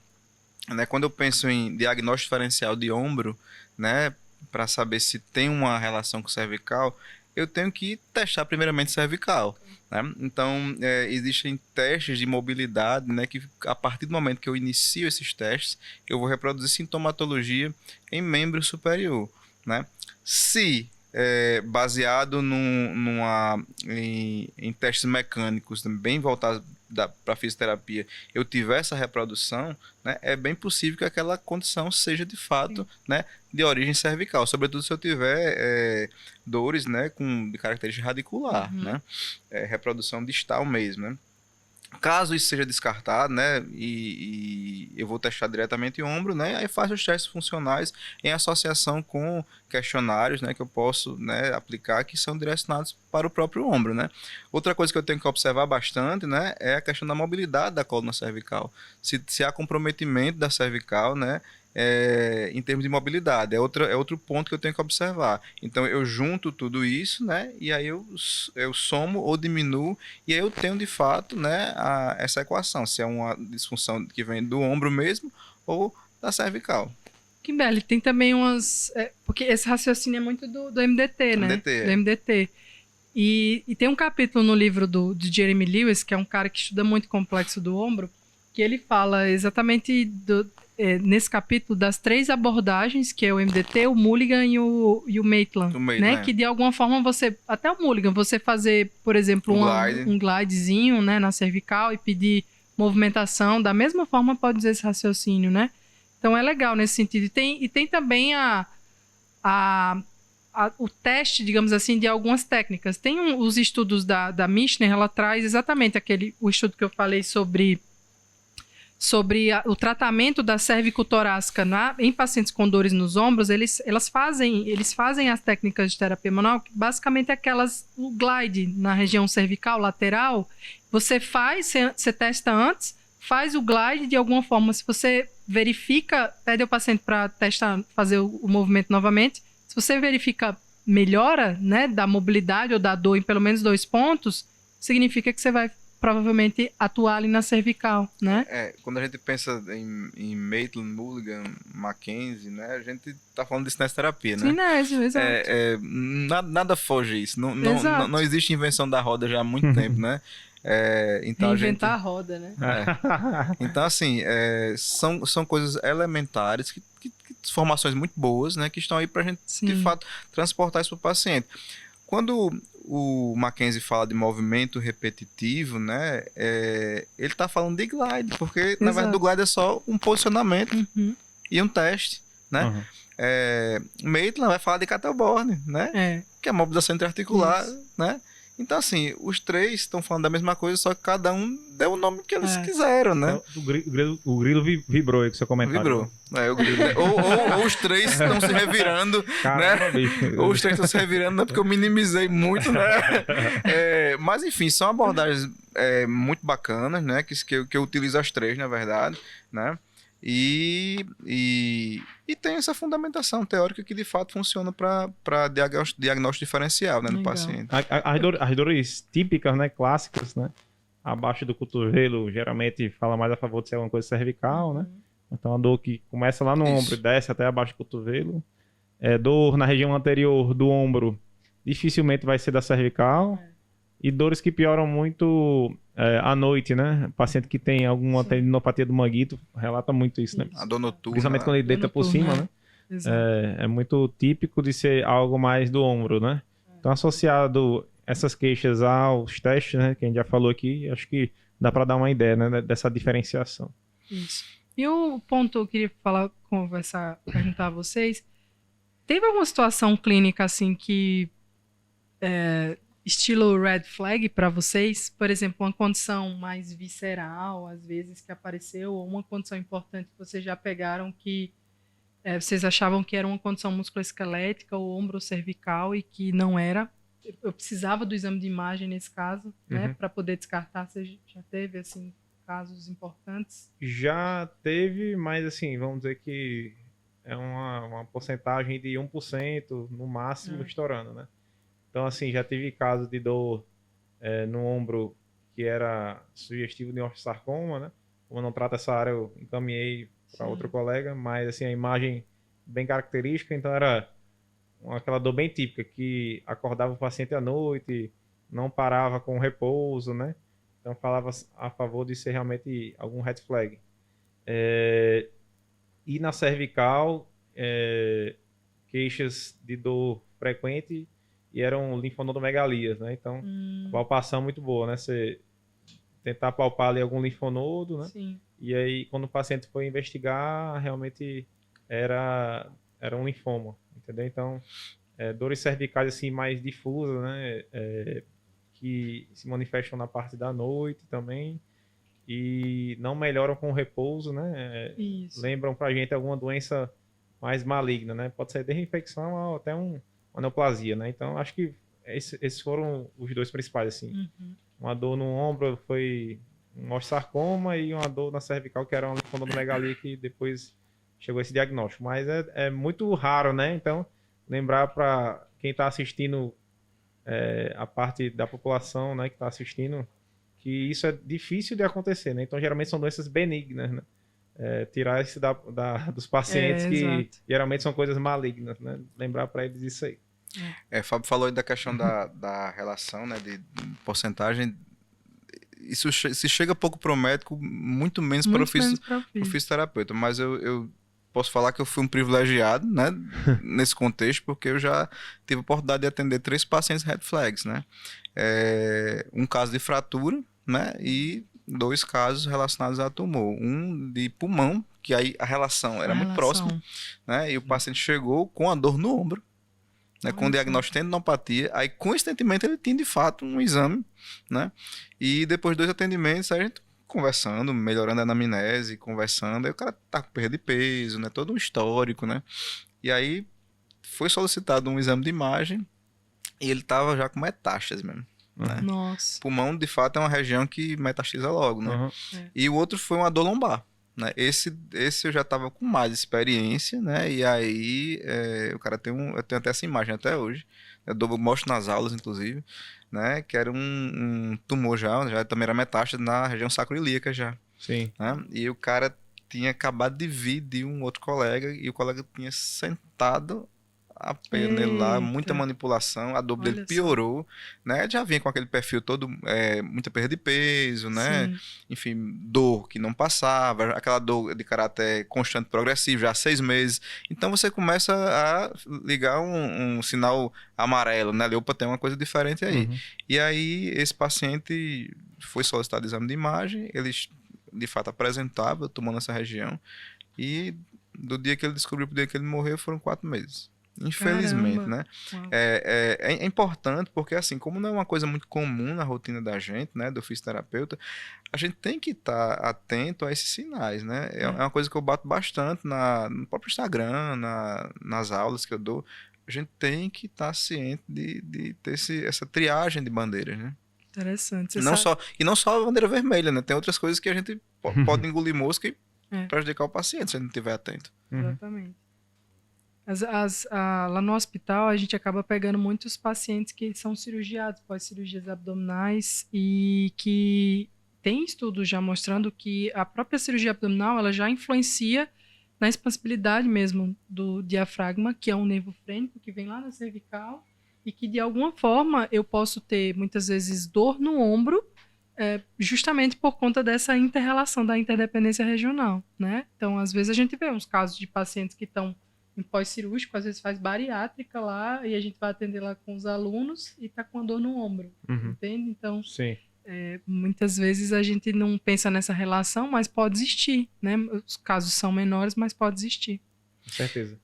né? Quando eu penso em diagnóstico diferencial de ombro, né, para saber se tem uma relação com cervical, eu tenho que testar primeiramente cervical, né? Então, existem testes de mobilidade, né, que a partir do momento que eu inicio esses testes, eu vou reproduzir sintomatologia em membro superior, né? Se baseado em testes mecânicos bem voltados para fisioterapia, eu tiver essa reprodução, né, é bem possível que aquela condição seja de fato, né, de origem cervical, sobretudo se eu tiver dores, né, de característica radicular, né, reprodução distal mesmo, né. Caso isso seja descartado, né, e eu vou testar diretamente o ombro, né, aí faço os testes funcionais em associação com questionários, né, que eu posso, né, aplicar, que são direcionados para o próprio ombro, né. Outra coisa que eu tenho que observar bastante, né, é a questão da mobilidade da coluna cervical. Se há comprometimento da cervical, né, em termos de mobilidade, é outro ponto que eu tenho que observar. Então eu junto tudo isso, né, e aí eu somo ou diminuo, e aí eu tenho de fato, né, essa equação, se é uma disfunção que vem do ombro mesmo ou da cervical. Kimbelli, tem também umas... porque esse raciocínio é muito do MDT, né? Do MDT. E tem um capítulo no livro de Jeremy Lewis, que é um cara que estuda muito o complexo do ombro, que ele fala exatamente nesse capítulo das 3 abordagens, que é o MDT, o Mulligan e o Maitland, né? Que de alguma forma até o Mulligan, você fazer, por exemplo, um glidezinho, né, na cervical e pedir movimentação, da mesma forma pode dizer esse raciocínio, né? Então é legal nesse sentido. E tem também o teste, digamos assim, de algumas técnicas. Tem os estudos da Michener, ela traz exatamente o estudo que eu falei sobre o tratamento da cervicotorácica em pacientes com dores nos ombros. Eles fazem as técnicas de terapia manual, que basicamente o glide na região cervical lateral. Você testa antes, faz o glide de alguma forma. Se você verifica, pede ao paciente para testar, fazer o movimento novamente. Se você verifica melhora, né, da mobilidade ou da dor em pelo menos 2 pontos, significa que você vai provavelmente atuar ali na cervical, né? Quando a gente pensa em Maitland, Mulligan, Mackenzie, né, a gente tá falando de cinesioterapia, né? Cinésio, exato. Nada foge isso. Não existe invenção da roda já há muito tempo, né? Então Reinventar a roda, né? Então, assim, são coisas elementares, formações muito boas, né, que estão aí pra gente, de fato, transportar isso pro paciente. Quando o Mackenzie fala de movimento repetitivo, né, ele está falando de glide, porque na verdade o glide é só um posicionamento e um teste, né? Maitland vai falar de kettlebell, né? Que é mobilização interarticular, né? Então, assim, os três estão falando da mesma coisa, só que cada um deu o nome que eles quiseram, né? O grilo vibrou aí com seu comentário. Vibrou. O grilo, ou os três estão se revirando, caramba, né? Ou os três estão se revirando, né? Porque eu minimizei muito, né? Mas, enfim, são abordagens muito bacanas, né? Que eu utilizo as três, na verdade, né? E tem essa fundamentação teórica que de fato funciona para diagnóstico diferencial, né, no paciente. As dores típicas, né, clássicas, né, abaixo do cotovelo, geralmente fala mais a favor de ser alguma coisa cervical, né? Então a dor que começa lá no ombro e desce até abaixo do cotovelo. Dor na região anterior do ombro dificilmente vai ser da cervical. E dores que pioram muito à noite, né? Paciente que tem alguma tendinopatia do manguito relata muito isso, né? A dor noturna. Principalmente quando ele deita por cima, né? É muito típico de ser algo mais do ombro, né? Então, associado essas queixas aos testes, né? Que a gente já falou aqui, acho que dá para dar uma ideia, né? Dessa diferenciação. Isso. E o ponto eu queria perguntar a vocês, teve alguma situação clínica, assim, que... estilo red flag para vocês? Por exemplo, uma condição mais visceral, às vezes, que apareceu, ou uma condição importante que vocês já pegaram que vocês achavam que era uma condição musculoesquelética ou ombrocervical e que não era? Eu precisava do exame de imagem nesse caso, né, para poder descartar. Você já teve, assim, casos importantes? Já teve, mas, assim, vamos dizer que é uma porcentagem de 1% no máximo estourando, né? Então, assim, já tive caso de dor no ombro que era sugestivo de osteosarcoma, né? Como eu não trato essa área, eu encaminhei para outro colega, mas, assim, a imagem bem característica, então era aquela dor bem típica, que acordava o paciente à noite, não parava com repouso, né? Então, falava a favor de ser realmente algum red flag. E na cervical, queixas de dor frequente, e eram linfonodomegalias, né? Então, palpação muito boa, né? Você tentar palpar ali algum linfonodo, né? Sim. E aí, quando o paciente foi investigar, realmente era um linfoma, entendeu? Então, dores cervicais, assim, mais difusas, né? Que se manifestam na parte da noite também e não melhoram com o repouso, né? Lembram pra gente alguma doença mais maligna, né? Pode ser desde infecção ou até uma neoplasia, né? Então, acho que esses foram os dois principais, assim. Uma dor no ombro foi um osteosarcoma e uma dor na cervical, que era uma linfonodomegalia, que depois chegou a esse diagnóstico. Mas é muito raro, né? Então, lembrar para quem está assistindo, a parte da população, né, que está assistindo, que isso é difícil de acontecer, né? Então, geralmente são doenças benignas, né? Tirar isso dos pacientes que exato. geralmente são coisas malignas, né? Lembrar para eles isso aí. Fábio falou aí da questão da relação, né, de porcentagem. Isso se chega pouco para o médico, muito menos para o fisioterapeuta. Mas eu posso falar que eu fui um privilegiado, né, nesse contexto, porque eu já tive a oportunidade de atender 3 pacientes red flags, né? Um caso de fratura, né, e 2 casos relacionados a tumor. Um de pulmão, que aí a relação era muito próxima, né? E o paciente chegou com a dor no ombro, né? Com o diagnóstico de tendinopatia. Aí, com esse atendimento, ele tinha, de fato, um exame, né? E depois de 2 atendimentos, a gente conversando, melhorando a anamnese, conversando. Aí o cara tá com perda de peso, né? Todo um histórico, né? E aí, foi solicitado um exame de imagem e ele tava já com metástase mesmo. Né? Nossa. Pulmão, de fato, é uma região que metastatiza logo, né? E o outro foi uma dor lombar, né? Esse eu já tava com mais experiência, né? E aí, o cara eu tenho até essa imagem até hoje, eu mostro nas aulas, inclusive, né? Que era um tumor já também era metástase na região sacroiliaca já. Sim. Né? E o cara tinha acabado de vir de um outro colega, e o colega tinha sentado a pena nele lá, muita manipulação, a dor dele piorou, né? Já vinha com aquele perfil todo, muita perda de peso, né? Sim. Enfim, dor que não passava, aquela dor de caráter constante progressivo, já há 6 meses. Então você começa a ligar um sinal amarelo, né? Opa, tem uma coisa diferente aí. E aí esse paciente foi solicitado exame de imagem, ele de fato apresentava tomando essa região, e do dia que ele descobriu pro dia que ele morreu foram 4 meses. Infelizmente, Caramba. Né? É importante porque, assim, como não é uma coisa muito comum na rotina da gente, né, do fisioterapeuta, a gente tem que estar atento a esses sinais, né? É uma coisa que eu bato bastante no próprio Instagram, nas aulas que eu dou. A gente tem que estar ciente de ter essa triagem de bandeiras, né? Interessante. E não só a bandeira vermelha, né? Tem outras coisas que a gente pode engolir mosca e prejudicar o paciente se a gente não estiver atento. Exatamente. Lá no hospital, a gente acaba pegando muitos pacientes que são cirurgiados, pós-cirurgias abdominais, e que tem estudos já mostrando que a própria cirurgia abdominal ela já influencia na expansibilidade mesmo do diafragma, que é um nervo frênico que vem lá na cervical, e que de alguma forma eu posso ter muitas vezes dor no ombro, justamente por conta dessa inter-relação, da interdependência regional, né? Então, às vezes a gente vê uns casos de pacientes que estão em pós-cirúrgico, às vezes faz bariátrica lá, e a gente vai atender lá com os alunos e tá com a dor no ombro, entende? Então, muitas vezes a gente não pensa nessa relação, mas pode existir, né? Os casos são menores, mas pode existir. Com certeza.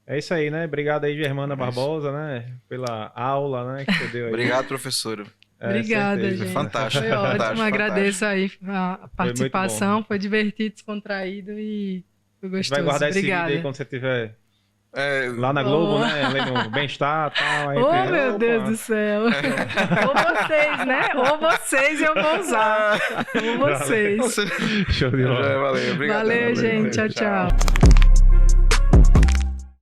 É isso aí, né? Obrigado aí, Germana Barbosa, né? Pela aula, né, que você deu aí. Obrigado, professora. Obrigada, gente. Fantástico. Foi ótimo, fantástico. Agradeço aí a participação, foi divertido, descontraído e foi gostoso. Vai guardar Obrigada. esse vídeo aí quando você tiver lá na Globo, né? Lendo Bem-Estar e tal. Aí meu Deus do céu. Ou vocês, né? Ou vocês eu vou usar. Ou vocês. Show de bola. Valeu, obrigado. Valeu, gente. Tchau, tchau.